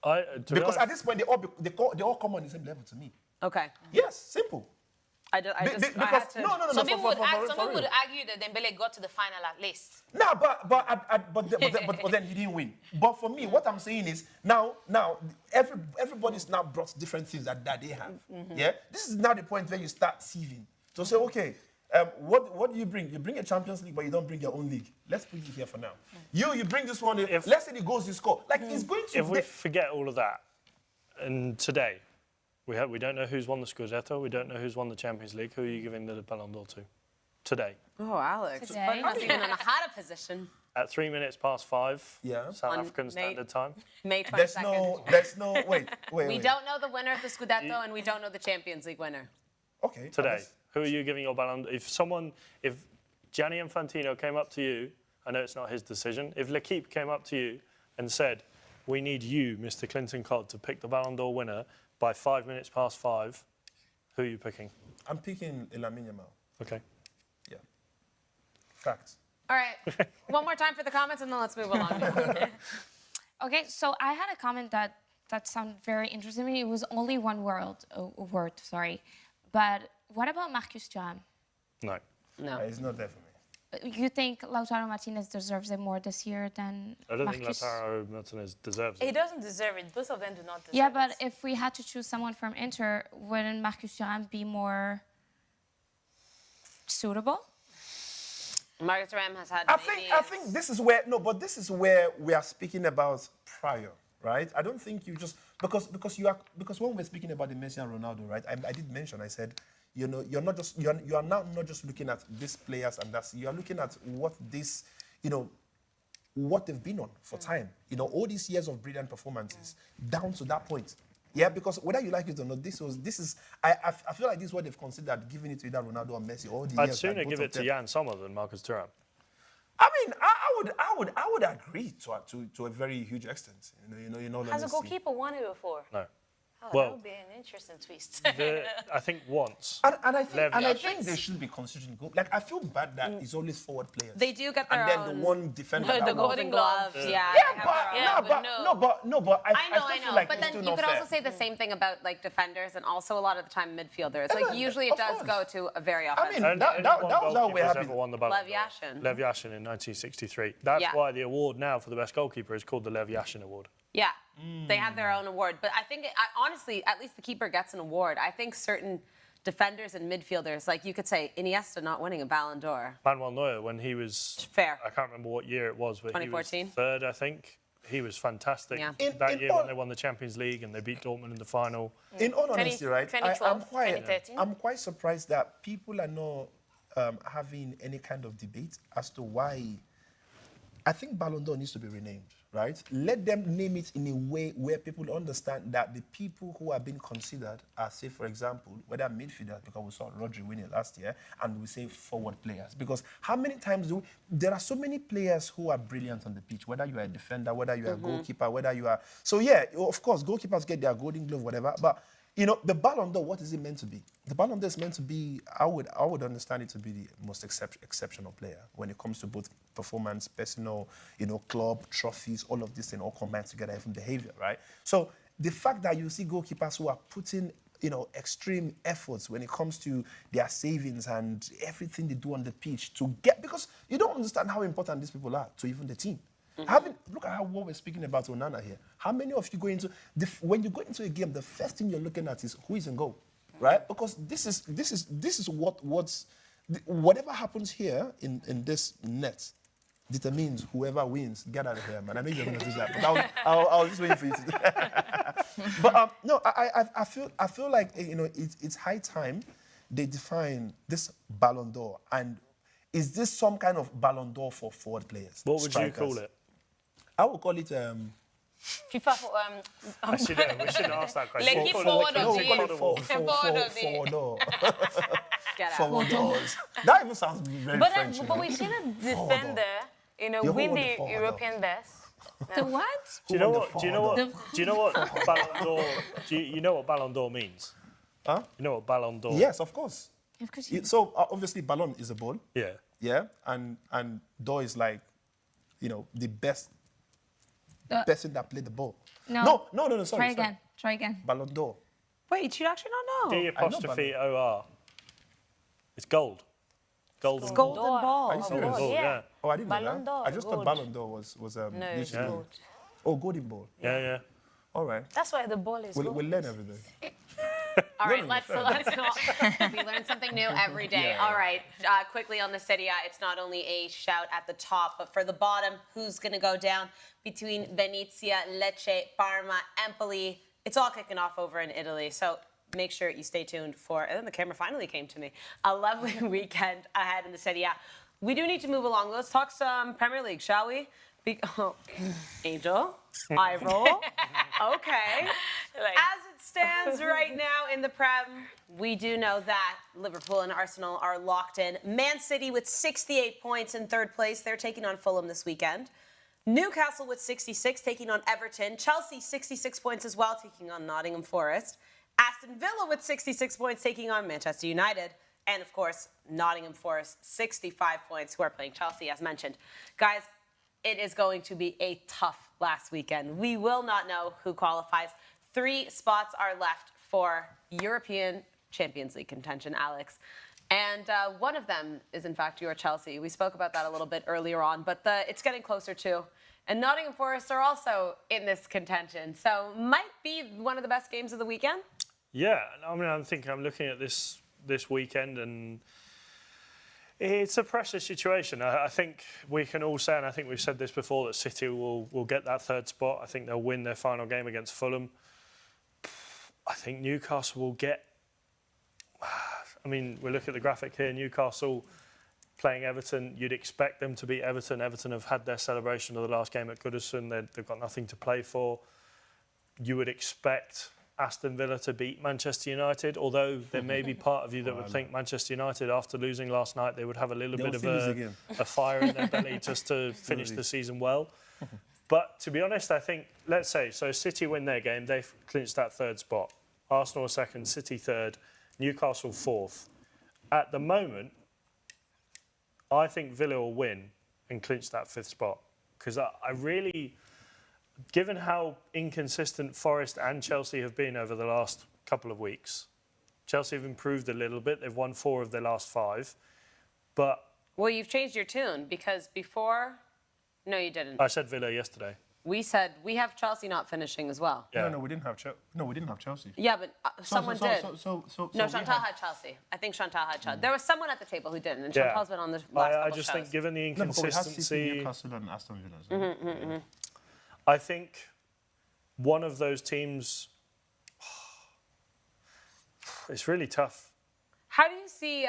now. To be Because honest, at this point, they all come on the same level to me. Okay. Yes, simple. I had to... No. Some people would for real. argue that Dembele got to the final at least. No, but then he didn't win. But for me, what I'm saying is now everybody's now brought different things that they have. Yeah, this is now the point where you start sieving. So say, okay, what do you bring? You bring a Champions League, but you don't bring your own league. Let's put it here for now. You bring this one. Let's say the goals you score. Like it's going to. if we forget all of that, and today, we don't know who's won the Scudetto, we don't know who's won the Champions League. Who are you giving the Ballon d'Or to? Today. Oh, Alex. Today. But not even in a harder position. At 3 minutes past 5, Yeah. South On African May- Standard Time. May 22nd. There's no wait. We don't know the winner of the Scudetto, and we don't know the Champions League winner. Okay. Today, who are you giving your Ballon d'Or? If Gianni Infantino came up to you, I know it's not his decision, if L'Equipe came up to you and said, we need you, Mr. KlintonCod, to pick the Ballon d'Or winner by 5 minutes past 5, who are you picking? I'm picking Lamine Yamal. Okay. Yeah. Facts. All right. One more time for the comments, and then let's move along. Okay, so I had a comment that sounded very interesting to me. It was only one word, but what about Marcus Thuram? No. No. It's not there for me. You think Lautaro Martinez deserves it more this year than I don't think Marcus? Lautaro Martinez deserves He it. doesn't deserve it. Both of them do not deserve it. Yeah, but if we had to choose someone from Inter, wouldn't Marcus Thuram be more suitable? Marcus Rem has had. I think this is where this is where we are speaking about prior, right? I don't think you just because when we're speaking about the Messi and Ronaldo, right? I did mention, I said, you know, you are now not just looking at these players and that's, you are looking at what this, you know, what they've been on for time. You know, all these years of brilliant performances down to that point. Yeah, because whether you like it or not, I feel like this is what they've considered giving it to either Ronaldo or Messi all the years. I'd sooner give it to Jan Sommer than Marcus Thuram. I mean, I would agree to a very huge extent. You know. Has a goalkeeper won it before? No. Oh, Well, that would be an interesting twist. I think once. And I think they should be considering goal. Like, I feel bad that it's always forward players. They do get their and own. then the one defender. The that Golden Gloves. Yeah. But I know. feel like But it's then still you not could fair. also say the same thing about like defenders and also a lot of the time midfielders. Like usually it of does go course. to a very I offensive. mean, that was how we has have ever won the Ballon Lev Yashin. Lev Yashin in 1963. That's Yeah. why the award now for the best goalkeeper is called the Lev Yashin Award. Yeah, they have their own award. But I think, honestly, at least the keeper gets an award. I think certain defenders and midfielders, like you could say Iniesta not winning a Ballon d'Or. Manuel Neuer, when he was... Fair. I can't remember what year it was, but 2014? he was third, I think. He was fantastic Yeah. that year when they won the Champions League and they beat Dortmund in the final. In all honesty, right, 2012, 2013. I'm quite surprised that people are not having any kind of debate as to why. I think Ballon d'Or needs to be renamed, right? Let them name it in a way where people understand that the people who are being considered are, say, for example, whether midfielders, because we saw Rodri win it last year, and we say forward players. Because how many times there are so many players who are brilliant on the pitch, whether you are a defender, whether you are a goalkeeper, whether you are... So, yeah, of course, goalkeepers get their golden glove, whatever, but... You know, the Ballon d'Or, what is it meant to be? The Ballon d'Or is meant to be, I would understand it to be the most exceptional player when it comes to both performance, personal, you know, club, trophies, all of this and all combined together, even behavior, right? So the fact that you see goalkeepers who are putting, you know, extreme efforts when it comes to their savings and everything they do on the pitch to get, because you don't understand how important these people are to even the team. Look at what we're speaking about Onana here. How many of you go into when you go into a game, the first thing you're looking at is who is in goal, right? Because this is whatever happens here in this net determines whoever wins. Get out of here, man. I know you're gonna do that, but I was just waiting for you to do that. But no, I feel like, you know, it's high time they define this Ballon d'Or. And is this some kind of Ballon d'Or for forward players? What would strikers? you call it? I would call it. FIFA for we should ask that question. L'équipe What forward would of you the call it? Forward. Get out. Forward doors. That even sounds very French. But we've seen a defender, you know, You're win holding the forward, European best. The what? Do you know what Ballon d'Or? Do you know what Ballon d'Or means? Huh? You know what Ballon d'Or? Yes, of course. Of course you So obviously, Ballon is a ball. Yeah. Yeah, and d'Or is like, you know, the best person that played the ball. No. No. Sorry. Try again. Ballon d'Or. Wait, you actually not know? D apostrophe O-R. It's gold. Golden It's ball. golden ball. Are you serious? Gold, yeah. Oh, I didn't know Ballon that. d'Or, I just thought gold. Ballon d'Or was No, it's literally- gold. Oh, golden ball. Yeah. All right. That's why the ball is gold. We'll learn everything. All right, let's not. We learn something new every day. Yeah. All right, Quickly on the Serie A, it's not only a shout at the top, but for the bottom, who's going to go down between Venezia, Lecce, Parma, Empoli. It's all kicking off over in Italy. So make sure you stay tuned for, and then the camera finally came to me, a lovely weekend ahead in the Serie A. We do need to move along. Let's talk some Premier League, shall we? Angel, eye roll. Okay. As it stands right now in the Prem, we do know that Liverpool and Arsenal are locked in. Man City with 68 points in third place. They're taking on Fulham this weekend. Newcastle with 66, taking on Everton. Chelsea, 66 points as well, taking on Nottingham Forest. Aston Villa with 66 points, taking on Manchester United. And, of course, Nottingham Forest, 65 points, who are playing Chelsea, as mentioned. Guys, it is going to be a tough last weekend. We will not know who qualifies. 3 spots are left for European Champions League contention, Alex. And one of them is, in fact, your Chelsea. We spoke about that a little bit earlier on, but it's getting closer too. And Nottingham Forest are also in this contention. So might be one of the best games of the weekend. Yeah, I mean, I'm looking at this weekend, and It's a pressure situation. I think we can all say, and I think we've said this before, that City will get that third spot. I think they'll win their final game against Fulham. I think Newcastle will get... I mean, we look at the graphic here, Newcastle playing Everton. You'd expect them to beat Everton. Everton have had their celebration of the last game at Goodison. They've got nothing to play for. You would expect Aston Villa to beat Manchester United, although there may be part of you that would think Manchester United, after losing last night, they would have a little bit of a fire in their belly just to finish the season well. But to be honest, I think, let's say, so City win their game, they've clinched that third spot. Arsenal second, City third, Newcastle fourth. At the moment, I think Villa will win and clinch that fifth spot. Because I really, given how inconsistent Forest and Chelsea have been over the last couple of weeks, Chelsea have improved a little bit. They've won 4 of their last 5. But... Well, you've changed your tune, because before... No, you didn't. I said Villa yesterday. We said we have Chelsea not finishing as well. Yeah. No, we didn't have Chelsea. Yeah, but someone did. So No, Chantal had Chelsea. I think Chantal had Chelsea. There was someone at the table who didn't, and Yeah. Chantal's been on the last couple I just shows. think, given the No, but we have City, inconsistency, Newcastle and Aston Villa. I think one of those teams, it's really tough. How do you see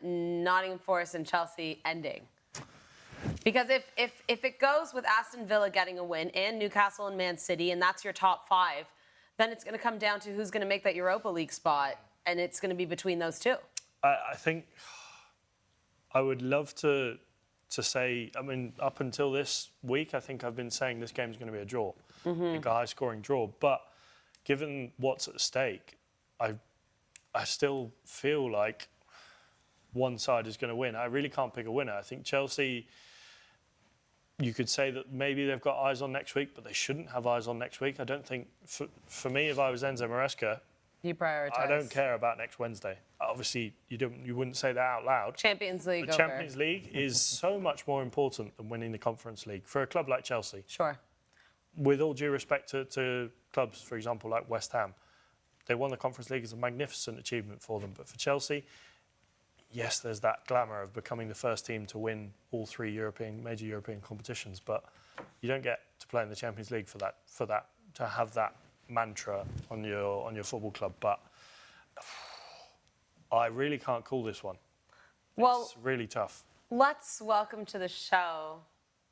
Nottingham Forest and Chelsea ending? Because if it goes with Aston Villa getting a win and Newcastle and Man City, and that's your top 5, then it's going to come down to who's going to make that Europa League spot, and it's going to be between those two. I think I would love to say, I mean, up until this week, I think I've been saying this game's going to be a draw, I think a high-scoring draw. But given what's at stake, I still feel like one side is going to win. I really can't pick a winner. I think Chelsea, you could say that maybe they've got eyes on next week, but they shouldn't have eyes on next week. I don't think, for me, if I was Enzo Maresca, You prioritize. I don't care about next Wednesday. Obviously, you wouldn't say that out loud. Champions League. The Champions League is so much more important than winning the Conference League for a club like Chelsea. Sure. With all due respect to clubs, for example, like West Ham, they won the Conference League. It's a magnificent achievement for them. But for Chelsea, yes, there's that glamour of becoming the first team to win all 3 major European competitions, but you don't get to play in the Champions League for that to have that mantra on your football club. But I really can't call this one. Well, It's really tough. let's welcome to the show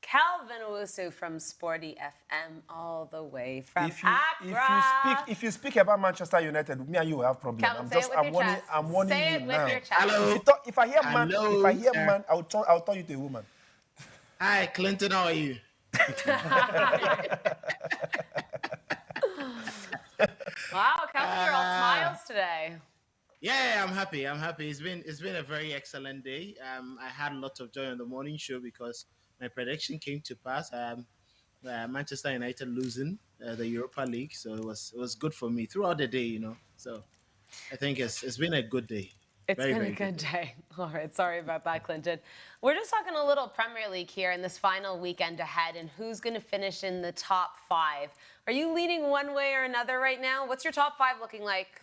Calvin Owusu from Sporty FM, all the way from Accra. If you speak about Manchester United, me and you will have problems. Calvin, say it with your chest. I'm warning Say you it with now. your chest. Hello. If I hear man, Hello. I'll turn you to a woman. Hi, Clinton. How are you? Wow, Calvin, you're all smiles today. Yeah, I'm happy. It's been a very excellent day. I had a lot of joy on the morning show because my prediction came to pass. Manchester United losing the Europa League, so it was good for me throughout the day. So I think it's been a good day. It's Very, been a very good day. All right, sorry about that, Clinton. We're just talking a little Premier League here in this final weekend ahead and who's going to finish in the top 5. Are you leaning one way or another right now? What's your top 5 looking like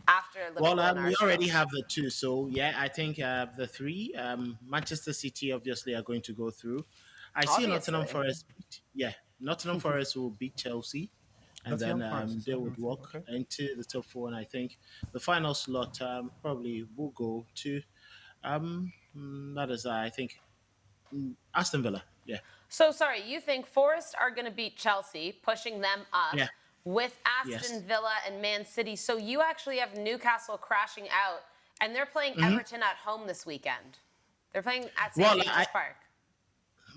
after Liverpool and Well, we Arsenal? already have the 2, so yeah, I think the 3. Manchester City obviously are going to go through. I see Nottingham Forest. Yeah, Nottingham Forest will beat Chelsea, and then they would walk into the top 4. And I think the final slot probably will go to that is I think Aston Villa. Yeah. So, sorry, you think Forest are going to beat Chelsea, pushing them up Yeah. with Aston Villa and Man City. So you actually have Newcastle crashing out, and they're playing Everton at home this weekend. They're playing at St. James's Park.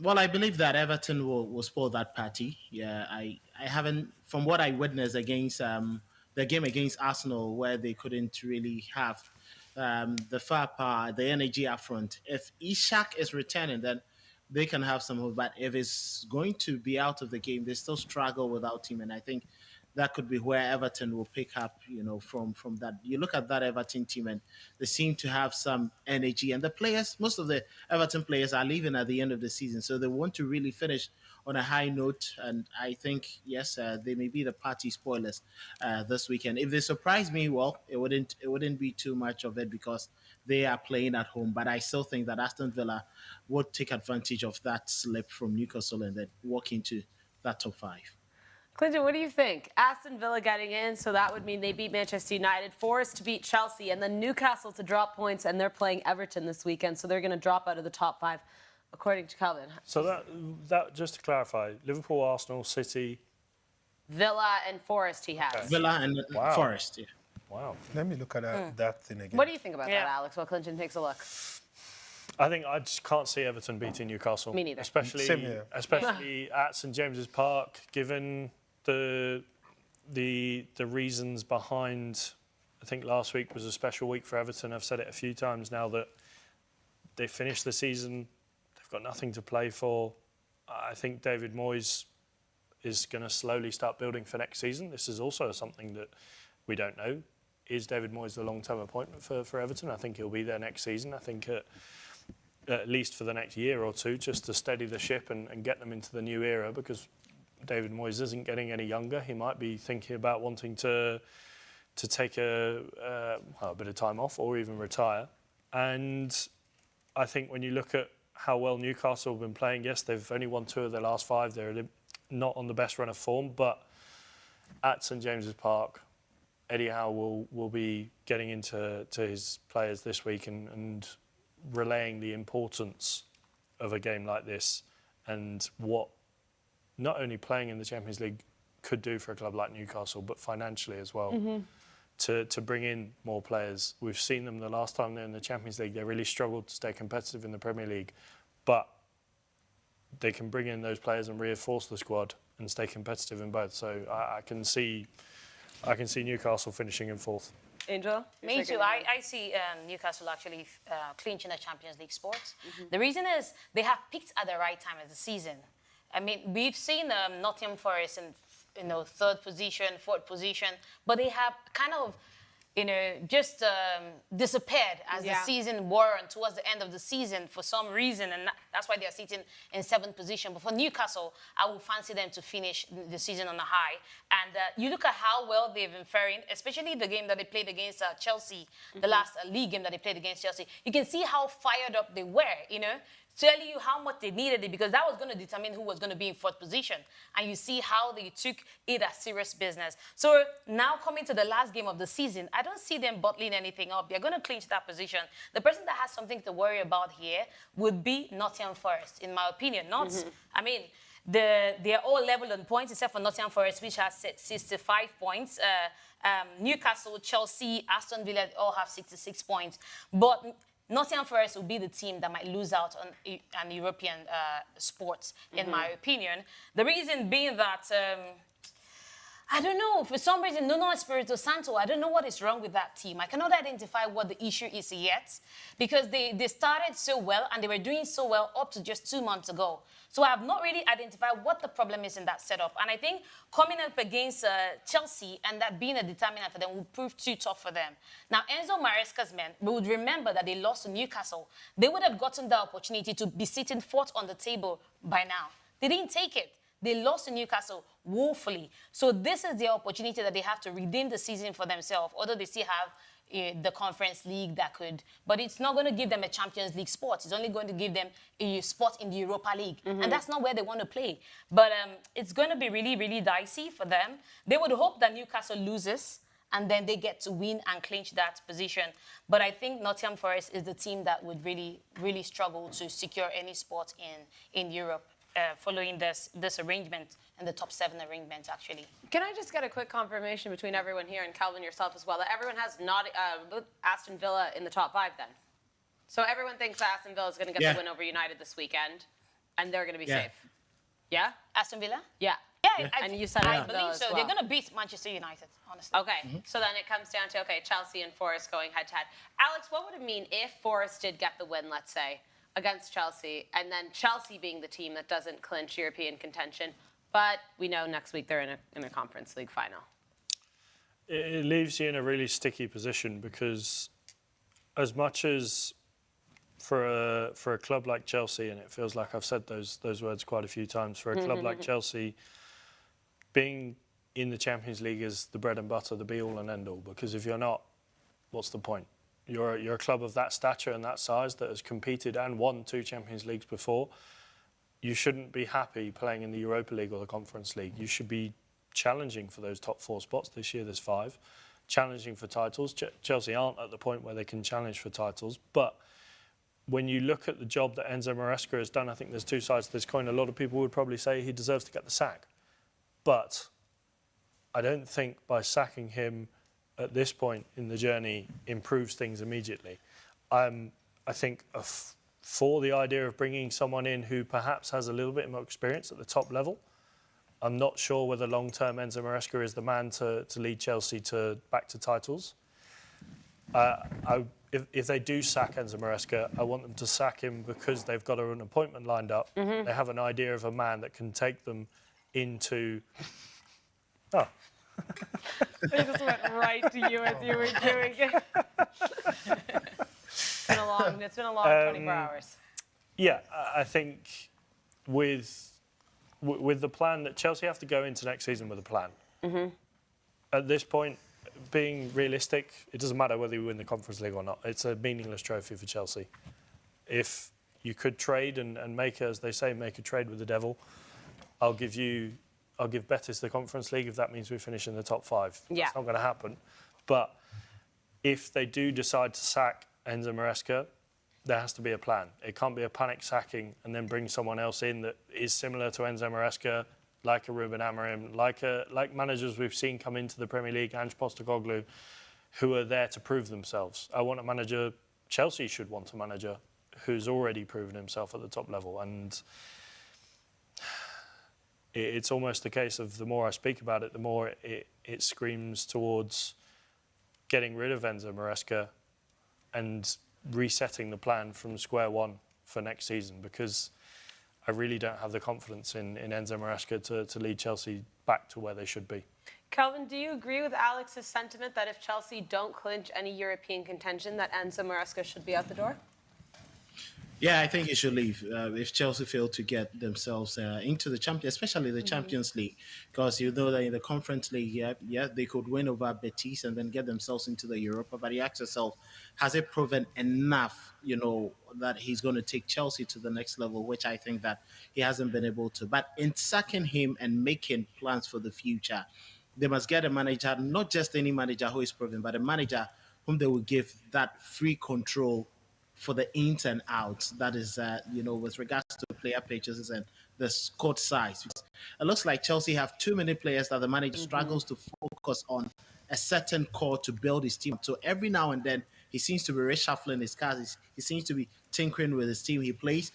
Well, I believe that Everton will spoil that party. Yeah, I haven't, from what I witnessed against the game against Arsenal, where they couldn't really have the firepower, the energy up front. If Ishak is returning, then they can have some hope. But if it's going to be out of the game, they still struggle without him. And I think that could be where Everton will pick up, from that. You look at that Everton team and they seem to have some energy. And the players, most of the Everton players are leaving at the end of the season. So they want to really finish on a high note, and I think yes, they may be the party spoilers this weekend. If they surprise me, well, it wouldn't be too much of it because they are playing at home. But I still think that Aston Villa would take advantage of that slip from Newcastle and then walk into that top 5. Clinton, what do you think? Aston Villa getting in, so that would mean they beat Manchester United, Forest to beat Chelsea, and then Newcastle to drop points, and they're playing Everton this weekend, so they're going to drop out of the top 5, according to Calvin. So that just to clarify, Liverpool, Arsenal, City, Villa and Forest he has. Okay. Villa and Forest, yeah. Wow. Let me look at that thing again. What do you think about that, Alex, while Clinton takes a look? I think I just can't see Everton beating Newcastle. Me neither. Especially at St James's Park, given the reasons behind. I think last week was a special week for Everton. I've said it a few times now that they finished the season, they've got nothing to play for. I think David Moyes is going to slowly start building for next season. This is also something that we don't know. Is David Moyes the long-term appointment for Everton? I think he'll be there next season. I think at least for the next year or two, just to steady the ship and get them into the new era, because David Moyes isn't getting any younger. He might be thinking about wanting to take a bit of time off or even retire. And I think when you look at how well Newcastle have been playing, yes, they've only won 2 of their last 5. They're not on the best run of form, but at St James's Park, Eddie Howe will be getting into his players this week and relaying the importance of a game like this and what not only playing in the Champions League could do for a club like Newcastle, but financially as well, to bring in more players. We've seen them the last time they're in the Champions League, they really struggled to stay competitive in the Premier League, but they can bring in those players and reinforce the squad and stay competitive in both. So I can see Newcastle finishing in 4th. Angel? Me too. I see Newcastle actually clinching the Champions League spot. The reason is they have picked at the right time of the season. I mean, we've seen Nottingham Forest in 3rd position, 4th position, but they have kind of, just disappeared as the season wore on towards the end of the season for some reason, and that's why they are sitting in 7th position. But for Newcastle, I would fancy them to finish the season on a high. And you look at how well they've been faring, especially the game that they played against Chelsea, the last league game that they played against Chelsea. You can see how fired up they were, telling you how much they needed it, because that was going to determine who was going to be in 4th position. And you see how they took it as serious business. So now coming to the last game of the season, I don't see them bottling anything up. They're going to clinch that position. The person that has something to worry about here would be Nottingham Forest, in my opinion. I mean, they're all level on points except for Nottingham Forest, which has 65 points. Newcastle, Chelsea, Aston Villa all have 66 points. But Nottingham Forest will be the team that might lose out on European sports, in my opinion. The reason being that, I don't know, for some reason, Nuno Espirito Santo, I don't know what is wrong with that team. I cannot identify what the issue is yet, because they started so well and they were doing so well up to just 2 months ago. So I have not really identified what the problem is in that setup. And I think coming up against Chelsea and that being a determinant for them will prove too tough for them. Now, Enzo Maresca's men, we would remember that they lost to Newcastle. They would have gotten the opportunity to be sitting 4th on the table by now. They didn't take it. They lost to Newcastle woefully. So this is the opportunity that they have to redeem the season for themselves, although they still have the Conference League that could, but it's not going to give them a Champions League spot. It's only going to give them a spot in the Europa League. And that's not where they want to play. But it's going to be really, really dicey for them. They would hope that Newcastle loses and then they get to win and clinch that position. But I think Nottingham Forest is the team that would really, really struggle to secure any spot in Europe. Following this arrangement and the top 7 arrangement, actually. Can I just get a quick confirmation between everyone here and Calvin yourself as well, that everyone has not Aston Villa in the top 5 then? So everyone thinks Aston Villa is going to get the win over United this weekend, and they're going to be safe. Yeah? Aston Villa? Yeah. Yeah, and you said I believe so. Well. They're going to beat Manchester United, honestly. Okay, so then it comes down to, Chelsea and Forest going head-to-head. Alex, what would it mean if Forest did get the win, let's say, against Chelsea, and then Chelsea being the team that doesn't clinch European contention, but we know next week they're in a Conference League final? It leaves you in a really sticky position, because as much as for a club like Chelsea, and it feels like I've said those words quite a few times, for a club like Chelsea, being in the Champions League is the bread and butter, the be-all and end-all, because if you're not, what's the point? You're a club of that stature and that size that has competed and won 2 Champions Leagues before. You shouldn't be happy playing in the Europa League or the Conference League. You should be challenging for those top 4 spots. This year there's 5. Challenging for titles. Chelsea aren't at the point where they can challenge for titles, but when you look at the job that Enzo Maresca has done, I think there's 2 sides to this coin. A lot of people would probably say he deserves to get the sack. But I don't think by sacking him at this point in the journey improves things immediately. I think for the idea of bringing someone in who perhaps has a little bit more experience at the top level, I'm not sure whether long-term Enzo Maresca is the man to lead Chelsea back to titles. If they do sack Enzo Maresca, I want them to sack him because they've got an appointment lined up. They have an idea of a man that can take them into... Oh. They just went right to you as you were doing it. It's been a long 24 hours. Yeah, I think with the plan that Chelsea have to go into next season with a plan. At this point, being realistic, it doesn't matter whether you win the Conference League or not. It's a meaningless trophy for Chelsea. If you could trade and make, as they say, make a trade with the devil, I'll give Betis the Conference League if that means we finish in the top 5. Yeah. It's not going to happen. But if they do decide to sack Enzo Maresca, there has to be a plan. It can't be a panic sacking and then bring someone else in that is similar to Enzo Maresca, like a Ruben Amorim, like managers we've seen come into the Premier League, Ange Postecoglou, who are there to prove themselves. I want a manager, Chelsea should want a manager who's already proven himself at the top level. And it's almost a case of the more I speak about it, the more it screams towards getting rid of Enzo Maresca and resetting the plan from square one for next season, because I really don't have the confidence in Enzo Maresca to lead Chelsea back to where they should be. Kelvin, do you agree with Alex's sentiment that if Chelsea don't clinch any European contention, that Enzo Maresca should be out the door? Yeah, I think he should leave if Chelsea fail to get themselves into the especially the Champions League, because you know that in the Conference League, they could win over Betis and then get themselves into the Europa. But you ask yourself, has it proven enough, that he's going to take Chelsea to the next level, which I think that he hasn't been able to. But in sacking him and making plans for the future, they must get a manager, not just any manager who is proven, but a manager whom they will give that free control for the ins and outs, that is, with regards to player purchases and the squad size. It looks like Chelsea have too many players that the manager struggles to focus on a certain core to build his team. So every now and then, he seems to be reshuffling his cards. He seems to be tinkering with his team. He plays,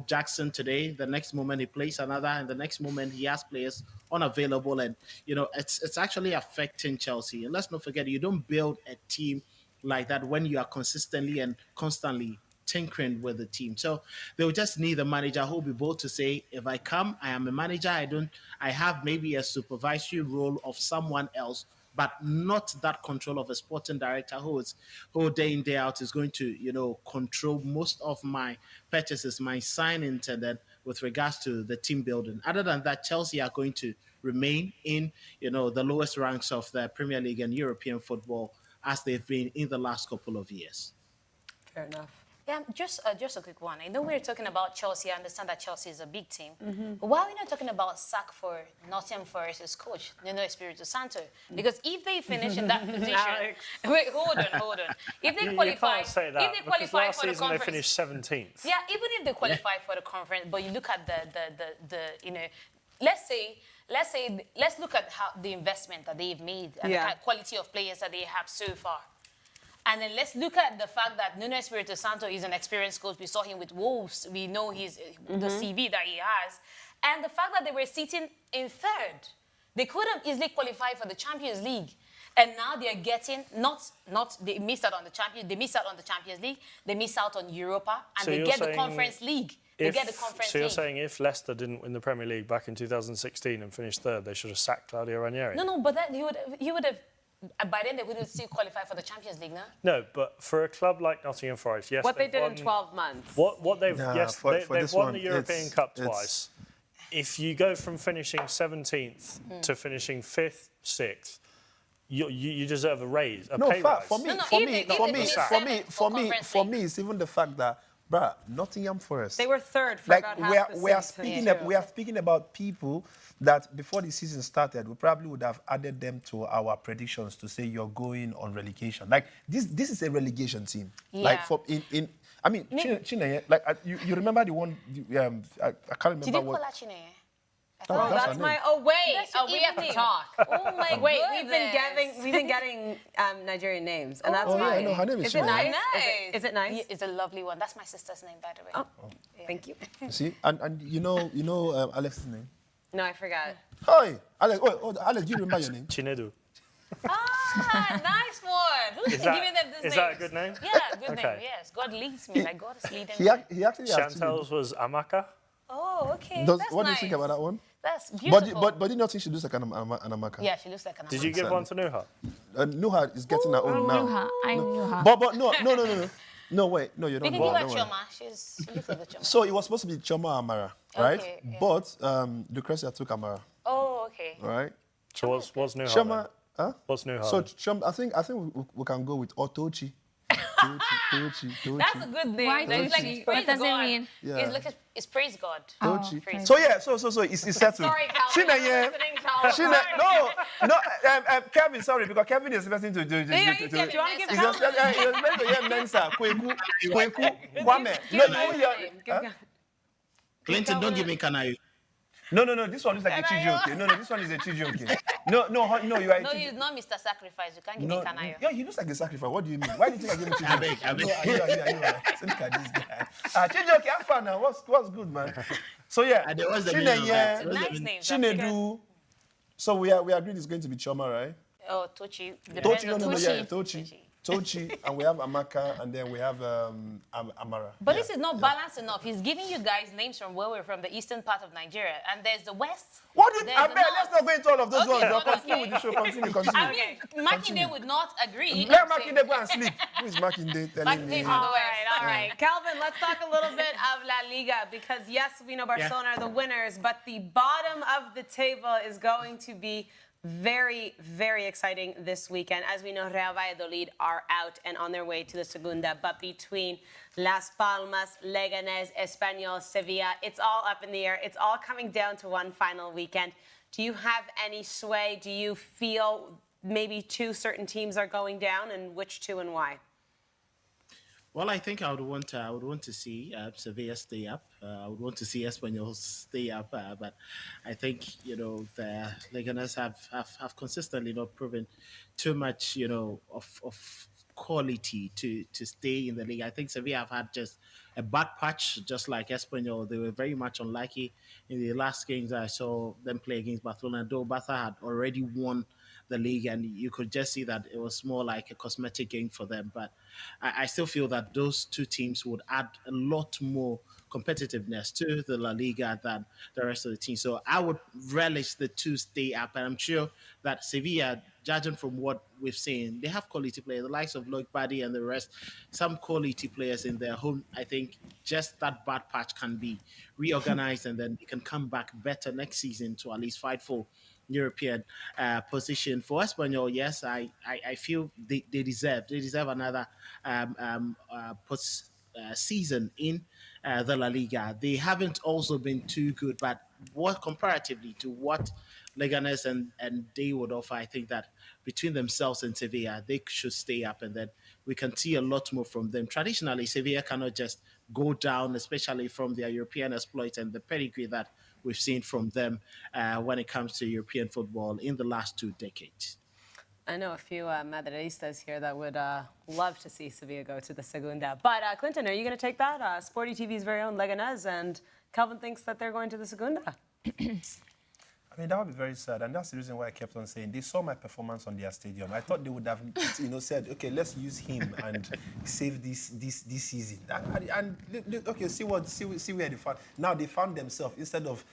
Jackson today. The next moment he plays another, and the next moment he has players unavailable. And, it's actually affecting Chelsea. And let's not forget, you don't build a team like that when you are consistently and constantly tinkering with the team. So they'll just need a manager who will be bold to say, if I come, I am a manager. I have maybe a supervisory role of someone else, but not that control of a sporting director who day in, day out is going to, control most of my purchases, my signings, and then with regards to the team building. Other than that, Chelsea are going to remain in, the lowest ranks of the Premier League and European football as they've been in the last couple of years. Fair enough. Yeah, just a quick one. I know we're talking about Chelsea. I understand that Chelsea is a big team. But why are we not talking about sack for Nottingham Forest's coach, Nuno Espirito Santo? Because if they finish in that position... Wait, hold on. If they qualify... You can't say that, if they qualify last for the season conference... they finished 17th. Yeah, even if they qualify for the conference, but you look at let's look at how the investment that they've made and the quality of players that they have so far. And then let's look at the fact that Nuno Espirito Santo is an experienced coach. We saw him with Wolves. We know the CV that he has. And the fact that they were sitting in third. They could have easily qualified for the Champions League. And now they're getting, they missed out on the Champions League, they missed out on Europa, and they get the Conference League. So you're saying if Leicester didn't win the Premier League back in 2016 and finished third, they should have sacked Claudio Ranieri? No, but then he would have by then they wouldn't still qualify for the Champions League, no? No, but for a club like Nottingham Forest, yes, What they they've did won, in 12 months. What they've Nah, yes, for they've this won one, the European it's- Cup it's- twice. If you go from finishing 17th to finishing 5th, 6th, you deserve a raise, a No, pay fact, rise. for me, No, for even- me, even for if me, it's for me, seventh for for me, Conference for League. me, it's even the fact that, bruh, Nottingham Forest. They were third for Like about half the we are season, speaking, too. we are speaking about people that before the season started, we probably would have added them to our predictions to say you're going on relegation. Like this is a relegation team. Like Yeah. for in. I mean, Chine, like you remember the one? I can't Did remember you what. call her Chineye? Oh, That's her that's my. name. Oh wait. Oh, we have to talk. Oh my. Wait, goodness. we've been getting Nigerian names, and that's Oh, yeah, why. I know. Her name is Is it Chineye. nice? Nice. Is it nice? Yeah, it's a lovely one. That's my sister's name, by the way. Oh, thank you. You see, and you know Alex's name. No, I forgot. Hi, Alex. Oh, Alex, do you remember your name? Chinedu. Ah, nice one. Who's Is that- giving them this is name? that a good name? Yeah, good Okay. name. Yes, God leads me. Like God is leading He me. actually has Chantel's was Amaka. Oh, okay. Does, That's what do you nice. think about that one? That's But beautiful. but do you not think she looks like an Amaka? yeah, she looks like an Did you give one to Nouha? Nouha is getting her own now. Nouha. I Nouha. But no. No, wait. No, you We don't can know. give her Don't worry. Chioma. She looks like the Chioma. So it was supposed to be Choma Amara, right? Okay, yeah. But Lucrecia took Amara, Oh, okay. right? So what's Nouha? Choma, then? huh? What's Nouha? So then? Choma, I think we can go with Otochi. Tochi. That's a good name. Why It's like Tochi? it's praise What does it God. mean? Yeah. It's like it's praise God. Tochi. praise So yeah, so it's settled. Sorry, Calvin. Chine, I'm yeah. listening, Calvin. Chine, no, Kevin, sorry, because Kevin is listening to. Do you want to give He's just, he's meant to hear Mensa, Kweku, Kwame. No, Clinton, don't give me Kanayu. No, this one is like a Chijioke. No, this one is a Chijioke. No, you are a No, Chijioke. he's not Mr. Sacrifice. You can't give me Kanayo. Yeah, he looks like a sacrifice. What do you mean? Why do you think I gave him Chijioke? I beg. Look at this guy. Chijioke, have fun now. What's good, man? So yeah, And what's the meaning of that? What's the Nice meaning? name. Chinedu. So we agreed it's going to be Choma, right? Oh, Tochi. Tochi, no, Tochi. yeah, Tochi, and we have Amaka, and then we have Amara. But Yeah. this is not balanced enough. He's giving you guys names from where we're from, the eastern part of Nigeria. And there's the west. What did there's I the bet? north. Let's not go into all of those Okay, ones. no, Continue okay. with the show. Continue. I mean, Makinde would not agree. Let Makinde go and sleep. Who is Makinde telling me? Makinde from the west. All right. Calvin, let's talk a little bit of La Liga because, yes, we know Barcelona are the winners, but the bottom of the table is going to be very, very exciting this weekend. As we know, Real Valladolid are out and on their way to the Segunda, but between Las Palmas, Leganés, Espanyol, Sevilla, it's all up in the air. It's all coming down to one final weekend. Do you have any sway? Do you feel maybe two certain teams are going down, and which two and why? Well, I think I would want to see Sevilla stay up. I would want to see Espanyol stay up, but I think the Leganés have consistently not proven too much of quality to stay in the league. I think Sevilla have had just a bad patch, just like Espanyol. They were very much unlucky in the last games I saw them play against Barcelona. Though Barca had already won the league, and you could just see that it was more like a cosmetic game for them. But I still feel that those two teams would add a lot more competitiveness to the La Liga than the rest of the team. So I would relish the two stay up, and I'm sure that Sevilla, judging from what we've seen, they have quality players, the likes of Loic Buddy and the rest, some quality players in their home. I think just that bad patch can be reorganized, and then they can come back better next season to at least fight for European position. For Espanyol, yes, I feel they deserve another season in the La Liga. They haven't also been too good, but what comparatively to what Leganés and they would offer, I think that between themselves and Sevilla, they should stay up, and then we can see a lot more from them. Traditionally, Sevilla cannot just go down, especially from their European exploits and the pedigree that we've seen from them when it comes to European football in the last 2 decades. I know a few Madridistas here that would love to see Sevilla go to the Segunda. But Clinton, are you going to take that? Sporty TV's very own Leganés, and Calvin thinks that they're going to the Segunda. I mean, that would be very sad, and that's the reason why I kept on saying they saw my performance on their stadium. I thought they would have, said, okay, let's use him and save this season. And okay, see where they found. Now they found themselves instead of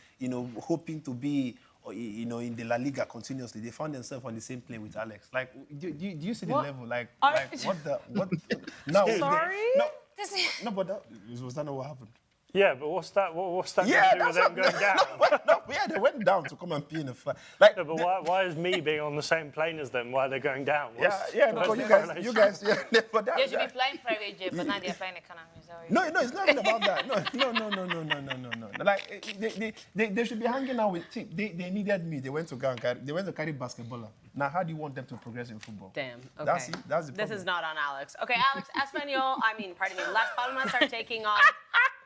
hoping to be or, you know, in the La Liga continuously. They found themselves on the same plane with Alex. Like, do you see the level? Like what? Now, Sorry? No, but was that not what happened? Yeah, but what's that going to do with them going down? They went down to come and pee in the flag. Like, No, but why is me being on the same plane as them while they're going down? Because you guys, but that, They should be playing private jet, but now they're playing economy. Sorry. No, it's not even about that. No. Like they should be hanging out with team. They needed me. They went to carry basketball. Now, how do you want them to progress in football? Damn. Okay. That's the problem. This is not on Alex. Okay, Alex, Las Palmas are taking on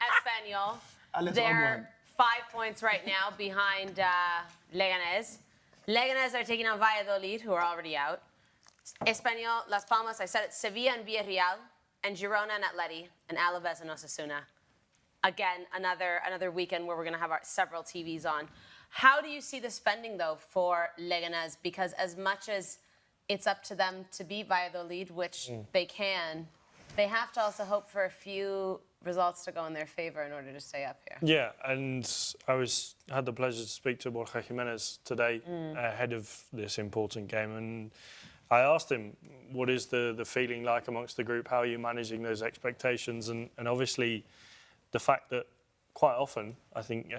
Espanyol. Alex, They're 5 points right now behind Leganés. Leganés are taking on Valladolid, who are already out. Espanyol, Las Palmas, I said it, Sevilla and Villarreal, and Girona and Atleti, and Alaves and Osasuna. Again, another weekend where we're going to have several TVs on. How do you see the spending, though, for Leganés? Because as much as it's up to them to beat Valladolid, which they can, they have to also hope for a few results to go in their favour in order to stay up here. Yeah, and I had the pleasure to speak to Borja Jimenez today ahead of this important game, and I asked him, what is the feeling like amongst the group? How are you managing those expectations? And obviously, the fact that quite often, I think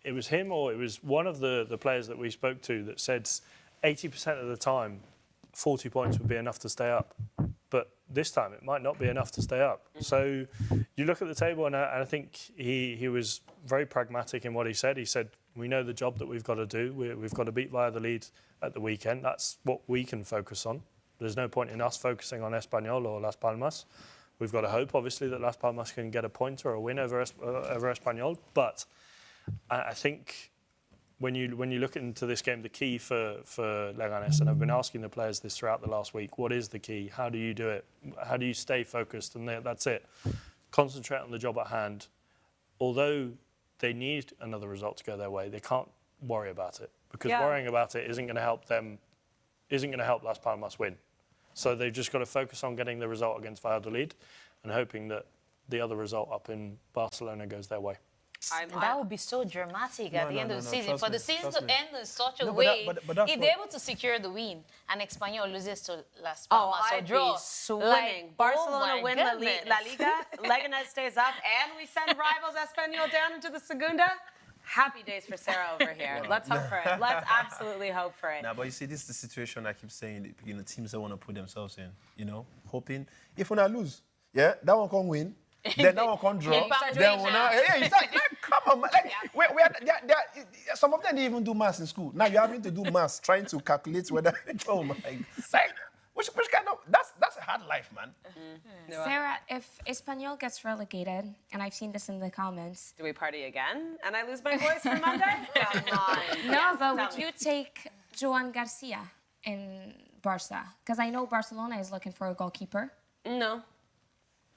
it was him or it was one of the players that we spoke to that said 80% of the time, 40 points would be enough to stay up. But this time, it might not be enough to stay up. So you look at the table, and I think he was very pragmatic in what he said. He said, we know the job that we've got to do. We've got to beat Valladolid at the weekend. That's what we can focus on. There's no point in us focusing on Espanyol or Las Palmas. We've got to hope, obviously, that Las Palmas can get a point or a win over Espanyol. But I think when you look into this game, the key for Leganés, and I've been asking the players this throughout the last week, what is the key? How do you do it? How do you stay focused? And that's it. Concentrate on the job at hand. Although they need another result to go their way, they can't worry about it, because worrying about it isn't going to help them, isn't going to help Las Palmas win. So they've just got to focus on getting the result against Valladolid and hoping that the other result up in Barcelona goes their way. That would be so dramatic at the end of the season. For the season to end in such a but way, that's if they're able to secure the win and Espanyol loses to Las Palmas or I'd draw, be swimming. Barcelona win La Liga, Leganés stays up, and we send rivals Espanyol down into the Segunda. Happy days for Sara over here. Let's hope for it. Let's absolutely hope for it. Nah, but you see, this is the situation I keep saying, you know, teams don't want to put themselves in, you know, hoping. If we not lose, that one can win, then that one can draw, then we not, come on, man. Like, some of them didn't even do maths in school. Now you're having to do maths, trying to calculate whether, oh my God. Which kind of, that's a hard life, man. Sara, if Espanyol gets relegated, and I've seen this in the comments. Do we party again? And I lose my voice for Monday? Come on. No, but would you take Joan Garcia in Barca? Because I know Barcelona is looking for a goalkeeper. No,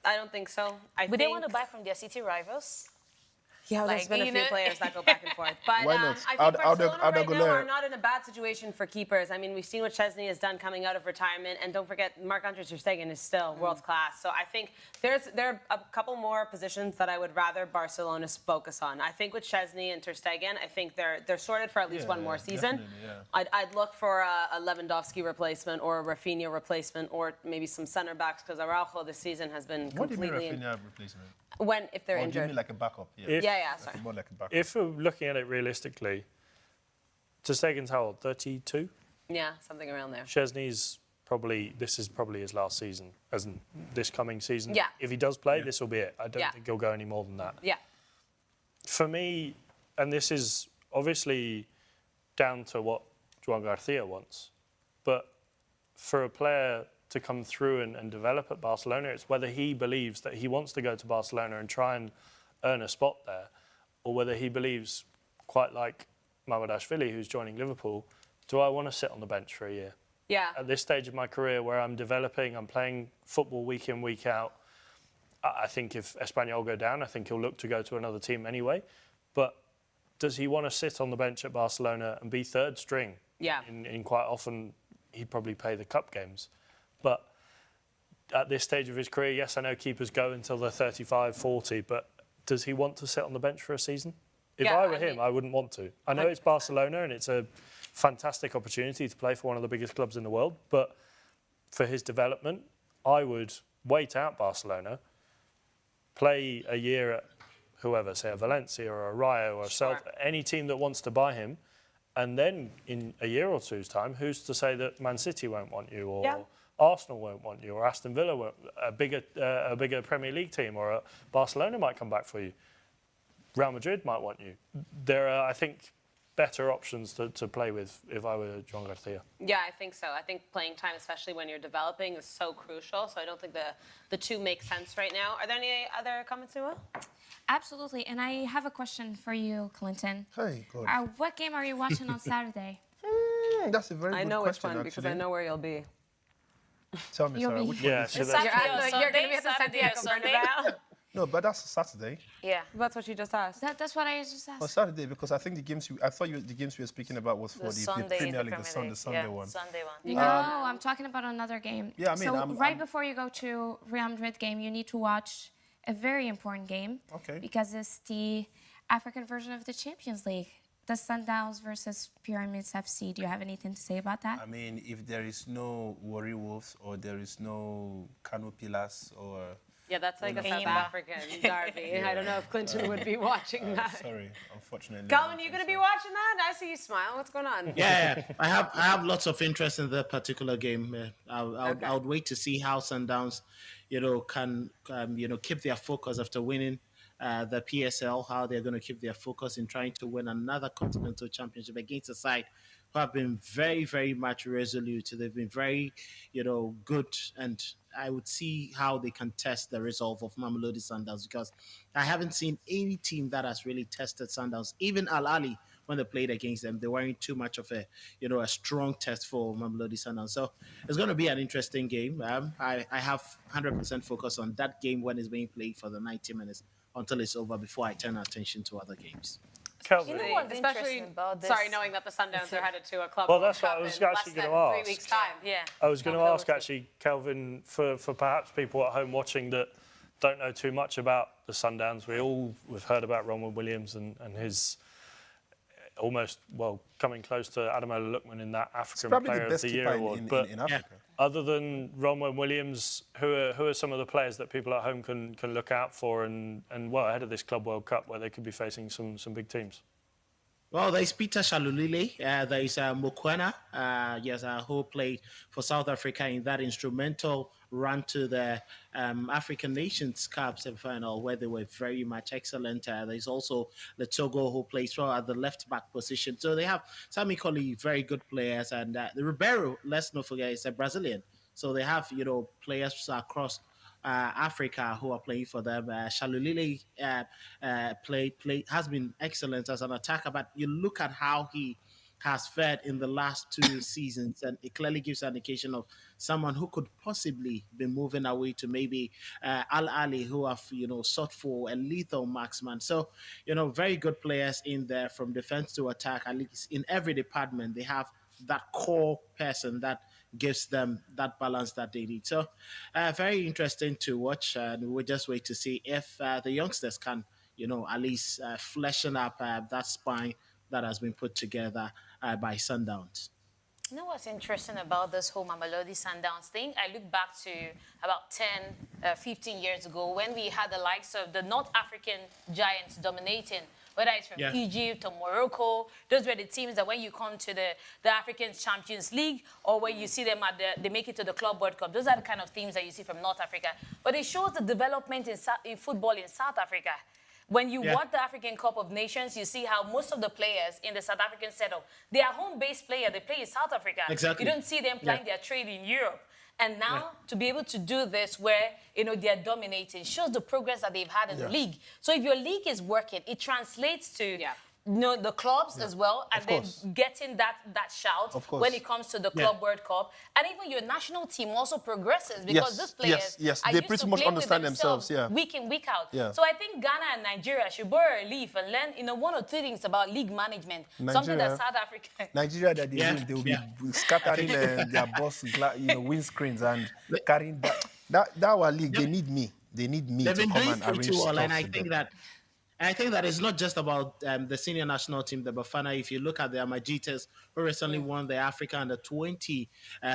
I don't think so. Would they want to buy from their city rivals? Yeah, there's been a few players that go back and forth. But Why not? I think Barcelona right now are not in a bad situation for keepers. I mean, we've seen what Chesney has done coming out of retirement. And don't forget, Marc-Andre ter Stegen is still world class. So I think there are a couple more positions that I would rather Barcelona focus on. I think with Chesney and ter Stegen, I think they're sorted for at least one more season. I'd look for a Lewandowski replacement or a Rafinha replacement or maybe some center backs, because Araujo this season has been completely... What do you mean Rafinha replacement? If they're injured. Do you mean like a backup? Sorry. More like a backup. If we're looking at it realistically, ter Stegen's how old? 32? Yeah, something around there. Chesney's this is probably his last season, as in this coming season. Yeah. If he does play, this will be it. I don't think he'll go any more than that. Yeah. For me, and this is obviously down to what Joan Garcia wants, but for a player to come through and develop at Barcelona, it's whether he believes that he wants to go to Barcelona and try and earn a spot there, or whether he believes, quite like Mamardashvili, who's joining Liverpool, do I want to sit on the bench for a year? Yeah. At this stage of my career where I'm developing, I'm playing football week in, week out, I think if Espanyol go down, I think he'll look to go to another team anyway. But does he want to sit on the bench at Barcelona and be third string? Yeah. In quite often, he'd probably play the cup games. But at this stage of his career, yes, I know keepers go until they're 35, 40, but does he want to sit on the bench for a season? If I were him, I wouldn't want to. I know it's Barcelona and it's a fantastic opportunity to play for one of the biggest clubs in the world, but for his development, I would wait out Barcelona, play a year at whoever, say a Valencia or a Rayo or a Celta, any team that wants to buy him, and then in a year or two's time, who's to say that Man City won't want you or Arsenal won't want you or Aston Villa won't, a bigger Premier League team or Barcelona might come back for you. Real Madrid might want you. There are, I think, better options to play with if I were John Garcia. Yeah, I think so. I think playing time, especially when you're developing, is so crucial. So I don't think the two make sense right now. Are there any other comments, Nouha? Absolutely. And I have a question for you, Clinton. Hey, God. What game are you watching on Saturday? That's a very good question, I know which one because I know where you'll be. Tell me, Sarah, which one? You're going to be at the Santiago Bernabeu. No, but that's Saturday. Yeah. That's what you just asked. That's what I just asked. Oh, Saturday, because I think the games the games we were speaking about was for the Premier League, the Sunday one. Sunday one. No, I'm talking about another game. Yeah, I mean, so before you go to Real Madrid game, you need to watch a very important game. Okay. Because it's the African version of the Champions League. The Sundowns versus Pyramids FC. Do you have anything to say about that? I mean, if there is no Warri Wolves or there is no Kano Pillars or... Yeah, that's like a South African derby. I don't know if Clinton would be watching that. Sorry, unfortunately. Calvin, you going to be watching that? I see you smile. What's going on? Yeah, I have lots of interest in the particular game. I would wait to see how Sundowns, can keep their focus after winning the PSL. How they're going to keep their focus in trying to win another continental championship against a side who have been very, very much resolute. They've been very, good, and I would see how they can test the resolve of Mamelodi Sundowns, because I haven't seen any team that has really tested Sundowns. Even Al Ahly, when they played against them, they weren't too much of a strong test for Mamelodi Sundowns. So it's going to be an interesting game. I have 100% focus on that game when it's being played for the 90 minutes until it's over before I turn attention to other games. You know what's interesting about this? Sorry, knowing that the Sundowns are headed to a club. Well, that's what I was actually going to ask. 3 weeks' time. Yeah. I was going to ask, actually, Kelvin, for perhaps people at home watching that don't know too much about the Sundowns. We've heard about Ronwen Williams and his almost, coming close to Ademola Lookman in that African Player of the Year award. In Africa. Other than Ronwen Williams, who are some of the players that people at home can look out for and ahead of this Club World Cup where they could be facing some big teams? Well, there's Peter Shalulile, there's Mokoena, who played for South Africa in that instrumental run to the African Nations Cup semi-final, where they were very much excellent. There's also Letogo, who plays at the left-back position. So they have some equally very good players. And the Ribeiro, let's not forget, is a Brazilian. So they have, players across Africa who are playing for them. Shalulile has been excellent as an attacker, but you look at how he has fared in the last 2 seasons, and it clearly gives an indication of someone who could possibly be moving away to maybe Al Ahly, who have sought for a lethal marksman. So very good players in there from defense to attack. At least in every department, they have that core person that gives them that balance that they need. So very interesting to watch, and we'll just wait to see if the youngsters can, at least fleshing up that spine that has been put together by Sundowns. You know what's interesting about this whole Mamelodi Sundowns thing? I look back to about 10, 15 years ago when we had the likes of the North African giants dominating, whether it's from Egypt or Morocco. Those were the teams that when you come to the African Champions League or when you see them they make it to the Club World Cup, those are the kind of teams that you see from North Africa. But it shows the development in football in South Africa. When you watch the African Cup of Nations, you see how most of the players in the South African setup, they are home-based players. They play in South Africa. Exactly. You don't see them playing their trade in Europe. And now to be able to do this where, they're dominating shows the progress that they've had in the league. So if your league is working, it translates to... the clubs as well, and then getting that shout when it comes to the Club World Cup. And even your national team also progresses because these players are they used pretty to much play understand with themselves week in, week out. Yeah. So I think Ghana and Nigeria should borrow a leaf and learn, 1 or 2 things about league management. Something that South Africa... Nigeria, that they will be scattering their boss, windscreens and carrying that our league. They need me. They need me to come and arrange stuff. And I think that And I think that it's not just about the senior national team, the Bafana. If you look at the Amajitas, who recently won the Africa Under-20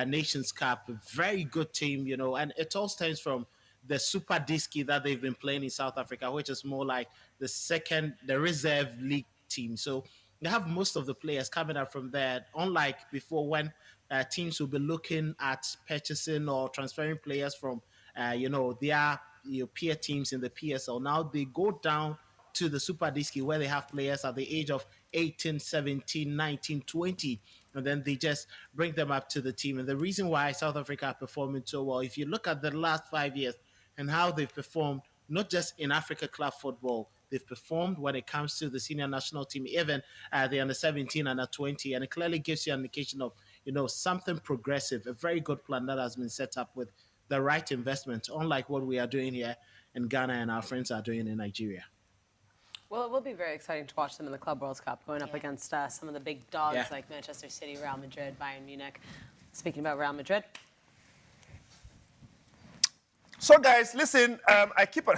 Nations Cup, a very good team, and it all stems from the Super Diski that they've been playing in South Africa, which is more like the reserve league team. So they have most of the players coming up from there, unlike before when teams will be looking at purchasing or transferring players from, their peer teams in the PSL. Now they go down to the Super Diski where they have players at the age of 18, 17, 19, 20, and then they just bring them up to the team. And the reason why South Africa are performing so well, if you look at the last 5 years and how they've performed, not just in Africa club football, they've performed when it comes to the senior national team, even the under-17, under-20, and it clearly gives you an indication of, something progressive, a very good plan that has been set up with the right investment, unlike what we are doing here in Ghana and our friends are doing in Nigeria. Well, it will be very exciting to watch them in the Club World Cup, going up against some of the big dogs like Manchester City, Real Madrid, Bayern Munich. Speaking about Real Madrid. So, guys, listen, I keep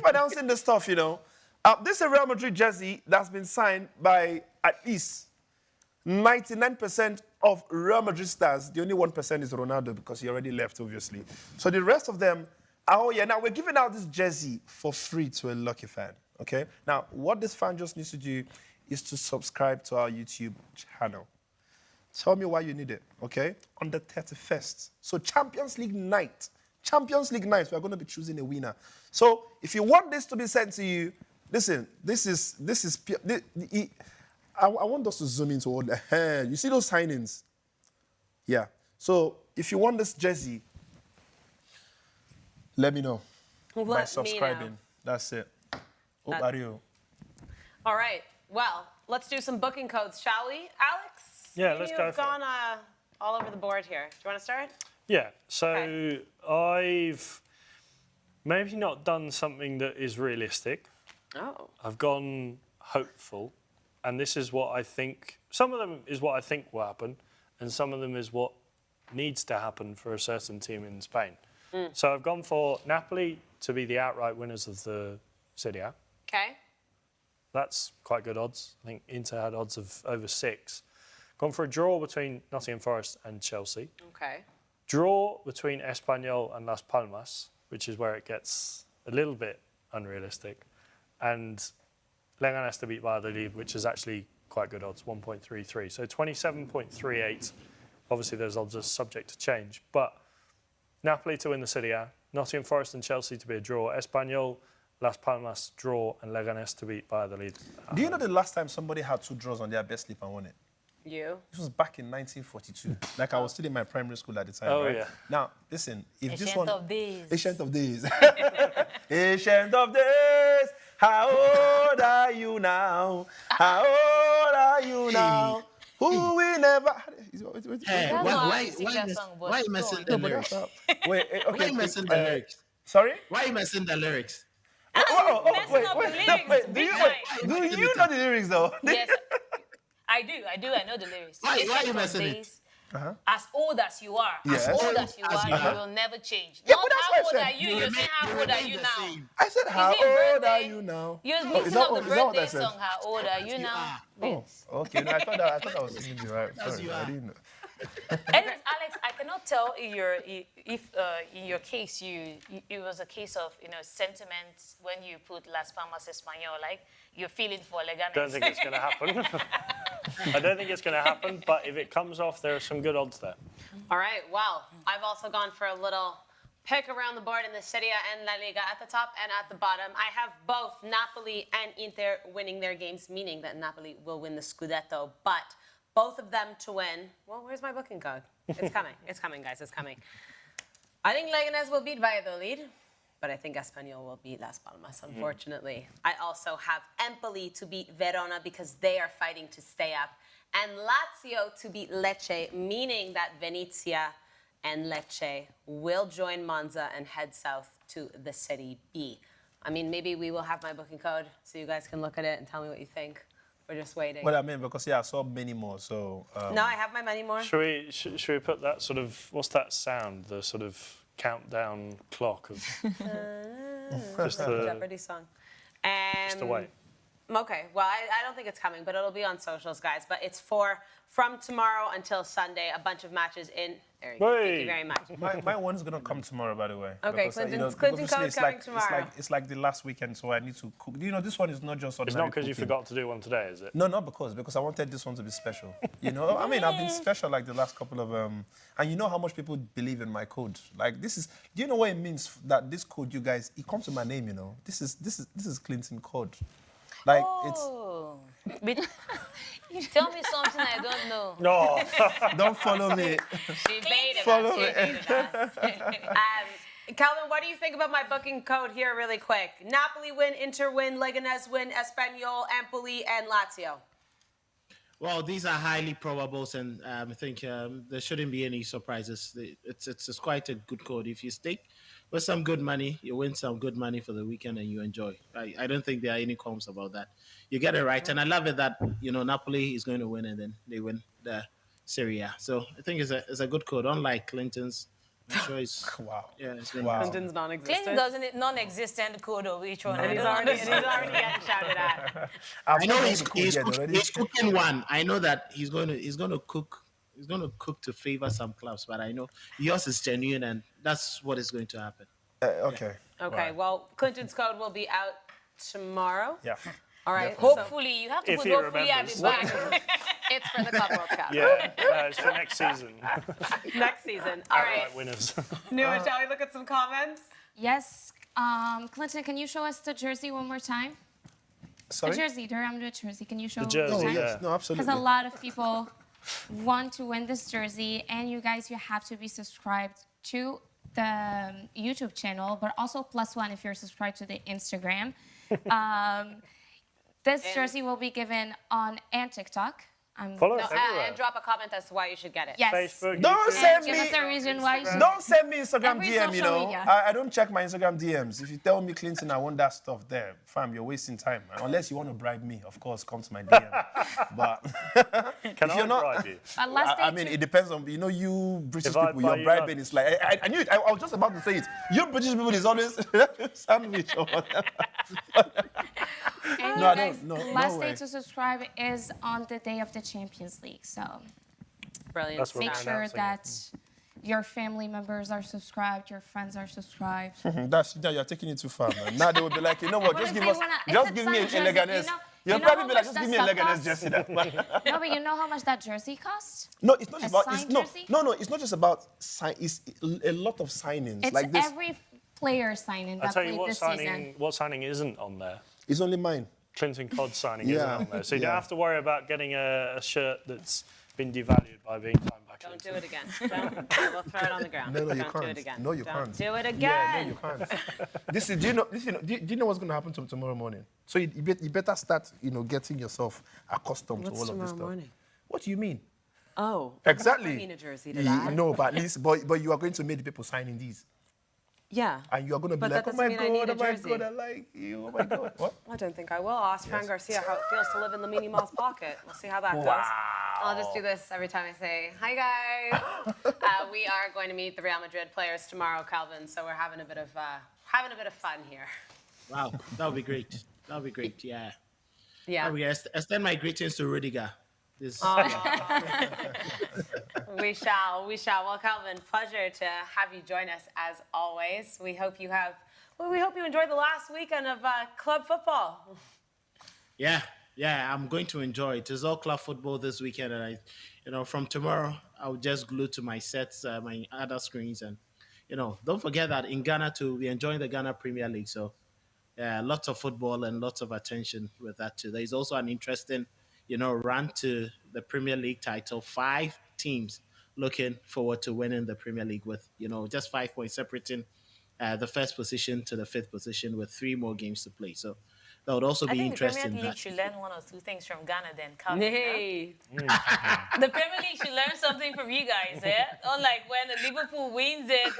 announcing this stuff, this is a Real Madrid jersey that's been signed by at least 99% of Real Madrid stars. The only 1% is Ronaldo because he already left, obviously. So the rest of them, now we're giving out this jersey for free to a lucky fan, okay? Now, what this fan just needs to do is to subscribe to our YouTube channel. Tell me why you need it, okay? On the 31st. So Champions League night, we're going to be choosing a winner. So if you want this to be sent to you, listen, this is I want us to zoom into all the you see those signings? Yeah. So if you want this jersey, let me know by subscribing. That's it. All right. Well, let's do some booking codes, shall we, Alex? Yeah, let's go You've gone all over the board here. Do you want to start? Yeah. So I've maybe not done something that is realistic. Oh. I've gone hopeful. And this is what I think, some of them is what I think will happen, and some of them is what needs to happen for a certain team in Spain. So I've gone for Napoli to be the outright winners of the Serie A. Okay. That's quite good odds. I think Inter had odds of over 6. Gone for a draw between Nottingham Forest and Chelsea. Okay. Draw between Espanyol and Las Palmas, which is where it gets a little bit unrealistic. And Leganés to beat Valladolid, which is actually quite good odds, 1.33. So 27.38. Obviously, those odds are subject to change. But Napoli to win the Serie A, Nottingham Forest and Chelsea to be a draw, Espanyol, Las Palmas draw, and Leganés to beat Valladolid. Do you know the last time somebody had 2 draws on their best slip and won it? You? This was back in 1942. Like I was still in my primary school at the time, Oh, right? yeah. Now, listen, if this Ancient one... of days. Ancient of days. Ancient of days. How old are you now? How old are you now? Who will never... Hey, why are you messing the lyrics? Wait, okay. Why are you messing the lyrics? Sorry? Why are you messing the lyrics? Wait. Do Big you know the lyrics, though? Yes, I do. I know the lyrics. Why are you Ancient of messing it? days, As old as you are, Yes. as old as you As are, you you are. will never change. Yeah, Not but that's how what I old said. are you? You're saying how old are you now? I said, how Is it old birthday? are you now? You're Oh, mixing is that up the what- is that what I birthday said? song. How old are you now? Oh, okay. No, I thought I was singing you right. As Sorry, you I are. didn't know. And Alex, I cannot tell if in your case it was a case of sentiment when you put Las Palmas Espanyol, like you're feeling for Leganés. Don't think it's going to happen. I don't think it's going to happen, but if it comes off, there are some good odds there. All right. Well, I've also gone for a little pick around the board in the Serie A and La Liga at the top and at the bottom. I have both Napoli and Inter winning their games, meaning that Napoli will win the Scudetto, but both of them to win. Well, where's my booking code? It's coming. It's coming, guys. It's coming. I think Leganés will beat Valladolid, but I think Espanyol will beat Las Palmas, unfortunately. I also have Empoli to beat Verona because they are fighting to stay up, and Lazio to beat Lecce, meaning that Venezia and Lecce will join Monza and head south to the Serie B. I mean, maybe we will have my booking code so you guys can look at it and tell me what you think. We're just waiting. Well, I mean, because, I saw many more, so... No, I have my money more. Should we put that sort of, what's that sound? The sort of countdown clock of... just the... Jeopardy song. Just to wait. Okay, well, I don't think it's coming, but it'll be on socials, guys. But it's from tomorrow until Sunday, a bunch of matches in. There you go. Thank you very much. My one's gonna come tomorrow, by the way. Okay, Because, KlintonCod coming tomorrow. It's like the last weekend, so I need to cook. This one is not just ordinary. It's not because you cooking. forgot to do one today, is it? No, not because I wanted this one to be special. I mean, I've been special like the last couple of and you know how much people believe in my code. Like this is, do you know what it means that this code, you guys, it comes to my name. This is KlintonCod. Like Tell me something I don't know. No. don't follow me. She baited Follow us. She baited us. Calvin, what do you think about my booking code here really quick? Napoli win, Inter win, Leganés win, Espanyol, Empoli, and Lazio. Well, these are highly probables, and I think there shouldn't be any surprises. It's quite a good code. If you stick with some good money, you win some good money for the weekend, and you enjoy. I don't think there are any qualms about that. You get it right, and I love it that Napoli is going to win, and then they win the Serie A. So I think it's a good code, unlike Clinton's. I'm sure it's Wow. Yeah, it's been Clinton's non-existent. Clinton doesn't non-existent code of each one. And he's already getting shouted at. I know he's cooking one. I know that he's going to cook. He's going to cook to favor some clubs, but I know yours is genuine, and that's what is going to happen. Okay. Okay, Right. well, Clinton's code will be out tomorrow. Yeah. All right. Hopefully, you have to If put he hopefully I'll be remembers. back. It's for the Club World Cup. Yeah, it's for next season. Next season. All right. Outright winners. Nouha, shall we look at some comments? Yes. Clinton, can you show us the jersey one more time? Sorry? The jersey, the Real Madrid jersey. Can you show The jersey, Oh, one more time? yes. No, absolutely. Because a lot of people want to win this jersey, and you guys, you have to be subscribed to the YouTube channel, but also +1 if you're subscribed to the Instagram. This jersey will be given on and TikTok. Follow No, us everywhere. and drop a comment as to why you should get it. Yes. Facebook, Don't YouTube. send Give me. us the reason why you should. Don't send me Instagram Every DM, social media. I don't check my Instagram DMs. If you tell me, Clinton, I want that stuff there, fam, you're wasting time. Unless you want to bribe me, of course, come to my DM. But Can if I you're not, bribe you? But let's I stay mean, tuned. it depends on, you British If I people, buy you're you bribing. lunch. It's like, I knew it. I was just about to say it. You British people is always sandwich or whatever. And No, I you guys, don't. No, last no day way. to subscribe is on the day of the Champions League. So Brilliant. That's what make we're sure announcing that your family members are subscribed, your friends are subscribed. You're taking it too far, man. Now they will be like, you know what, What just if give they us, wanna- it's just a give me a signed jersey, Leganés. you know You'll how probably be like, much just give me a that Leganés costs? jersey. That. No, but you know how much that jersey costs? No, it's not A just about. It's, signed no, jersey? no, it's not just about sign. It's a lot of signings It's like this. every player signing I'll that tell you played what this signing, season. what signing isn't on there. It's only mine. KlintonCod signing Yeah. isn't on there. So you Yeah. don't have to worry about getting a shirt that's been devalued by being signed by Don't Clinton. do it again. We'll throw it on the ground. No, you Don't do can't. it again. No, you Don't can't. do it again. Yeah, no, you can't. Do you know what's going to happen tomorrow morning? So you better start, getting yourself accustomed What's to all of this tomorrow stuff. morning? What do you mean? Oh. Exactly. I'm not bringing a jersey to that. No, but at least, but you are going to make the people signing these. Yeah. And you are going to be But like, that oh my doesn't mean I need God, a oh my jersey. God, I like you, oh my God. What? I don't think I will. I'll ask Fran Garcia how it feels to live in Lamine Yamal's pocket. We'll see how that goes. I'll just do this every time I say, hi, guys. We are going to meet the Real Madrid players tomorrow, Calvin, so we're having a bit of fun here. Wow, that would be great. That would be great. Yeah. Yeah. Oh, yes. Extend my greetings to Rudiger. We shall. Well, Calvin, pleasure to have you join us as always. We hope you enjoyed the last weekend of club football. Yeah, I'm going to enjoy it. It's all club football this weekend, and from tomorrow I'll just glue to my sets, my other screens, and don't forget that in Ghana too, we're enjoying the Ghana Premier League. So, lots of football and lots of attention with that too. There's also an interesting, run to the Premier League title. 5 teams looking forward to winning the Premier League with, just 5 points separating the first position to the 5th position with 3 more games to play. So that would also be interesting. The Premier League should learn 1 or 2 things from Ghana then. Calvin, Hey. The Premier League should learn something from you guys, eh? Unlike when Liverpool wins it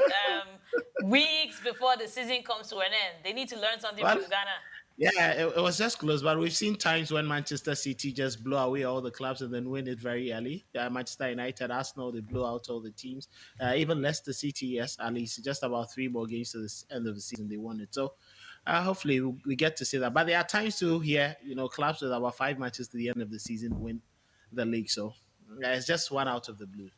weeks before the season comes to an end. They need to learn something from Ghana. Yeah, it was just close, but we've seen times when Manchester City just blow away all the clubs and then win it very early. Manchester United, Arsenal, they blow out all the teams. Even Leicester City, yes, at least just about 3 more games to the end of the season, they won it. So hopefully we get to see that. But there are times to hear, clubs with about 5 matches to the end of the season win the league. So it's just one out of the blue.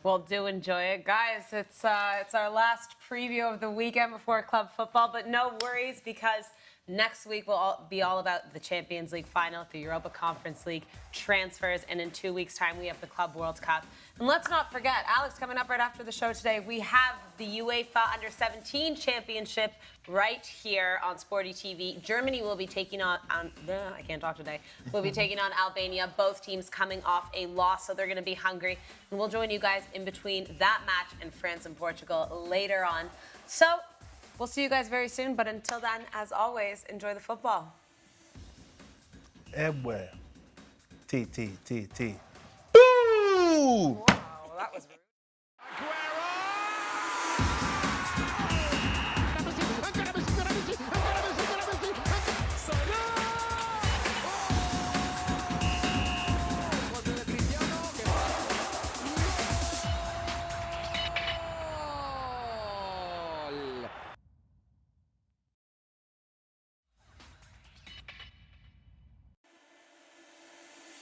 Well, do enjoy it, guys. It's our last preview of the weekend before club football, but no worries because next week will be all about the Champions League final, the Europa Conference League transfers, and in 2 weeks' time we have the Club World Cup. And let's not forget, Alex, coming up right after the show today, we have the UEFA Under-17 Championship right here on Sporty TV. Germany will be taking on I can't talk today. Will be taking on Albania. Both teams coming off a loss, so they're going to be hungry. And we'll join you guys in between that match and France and Portugal later on. So we'll see you guys very soon, but until then, as always, enjoy the football. T. Boo! Wow, that was rude.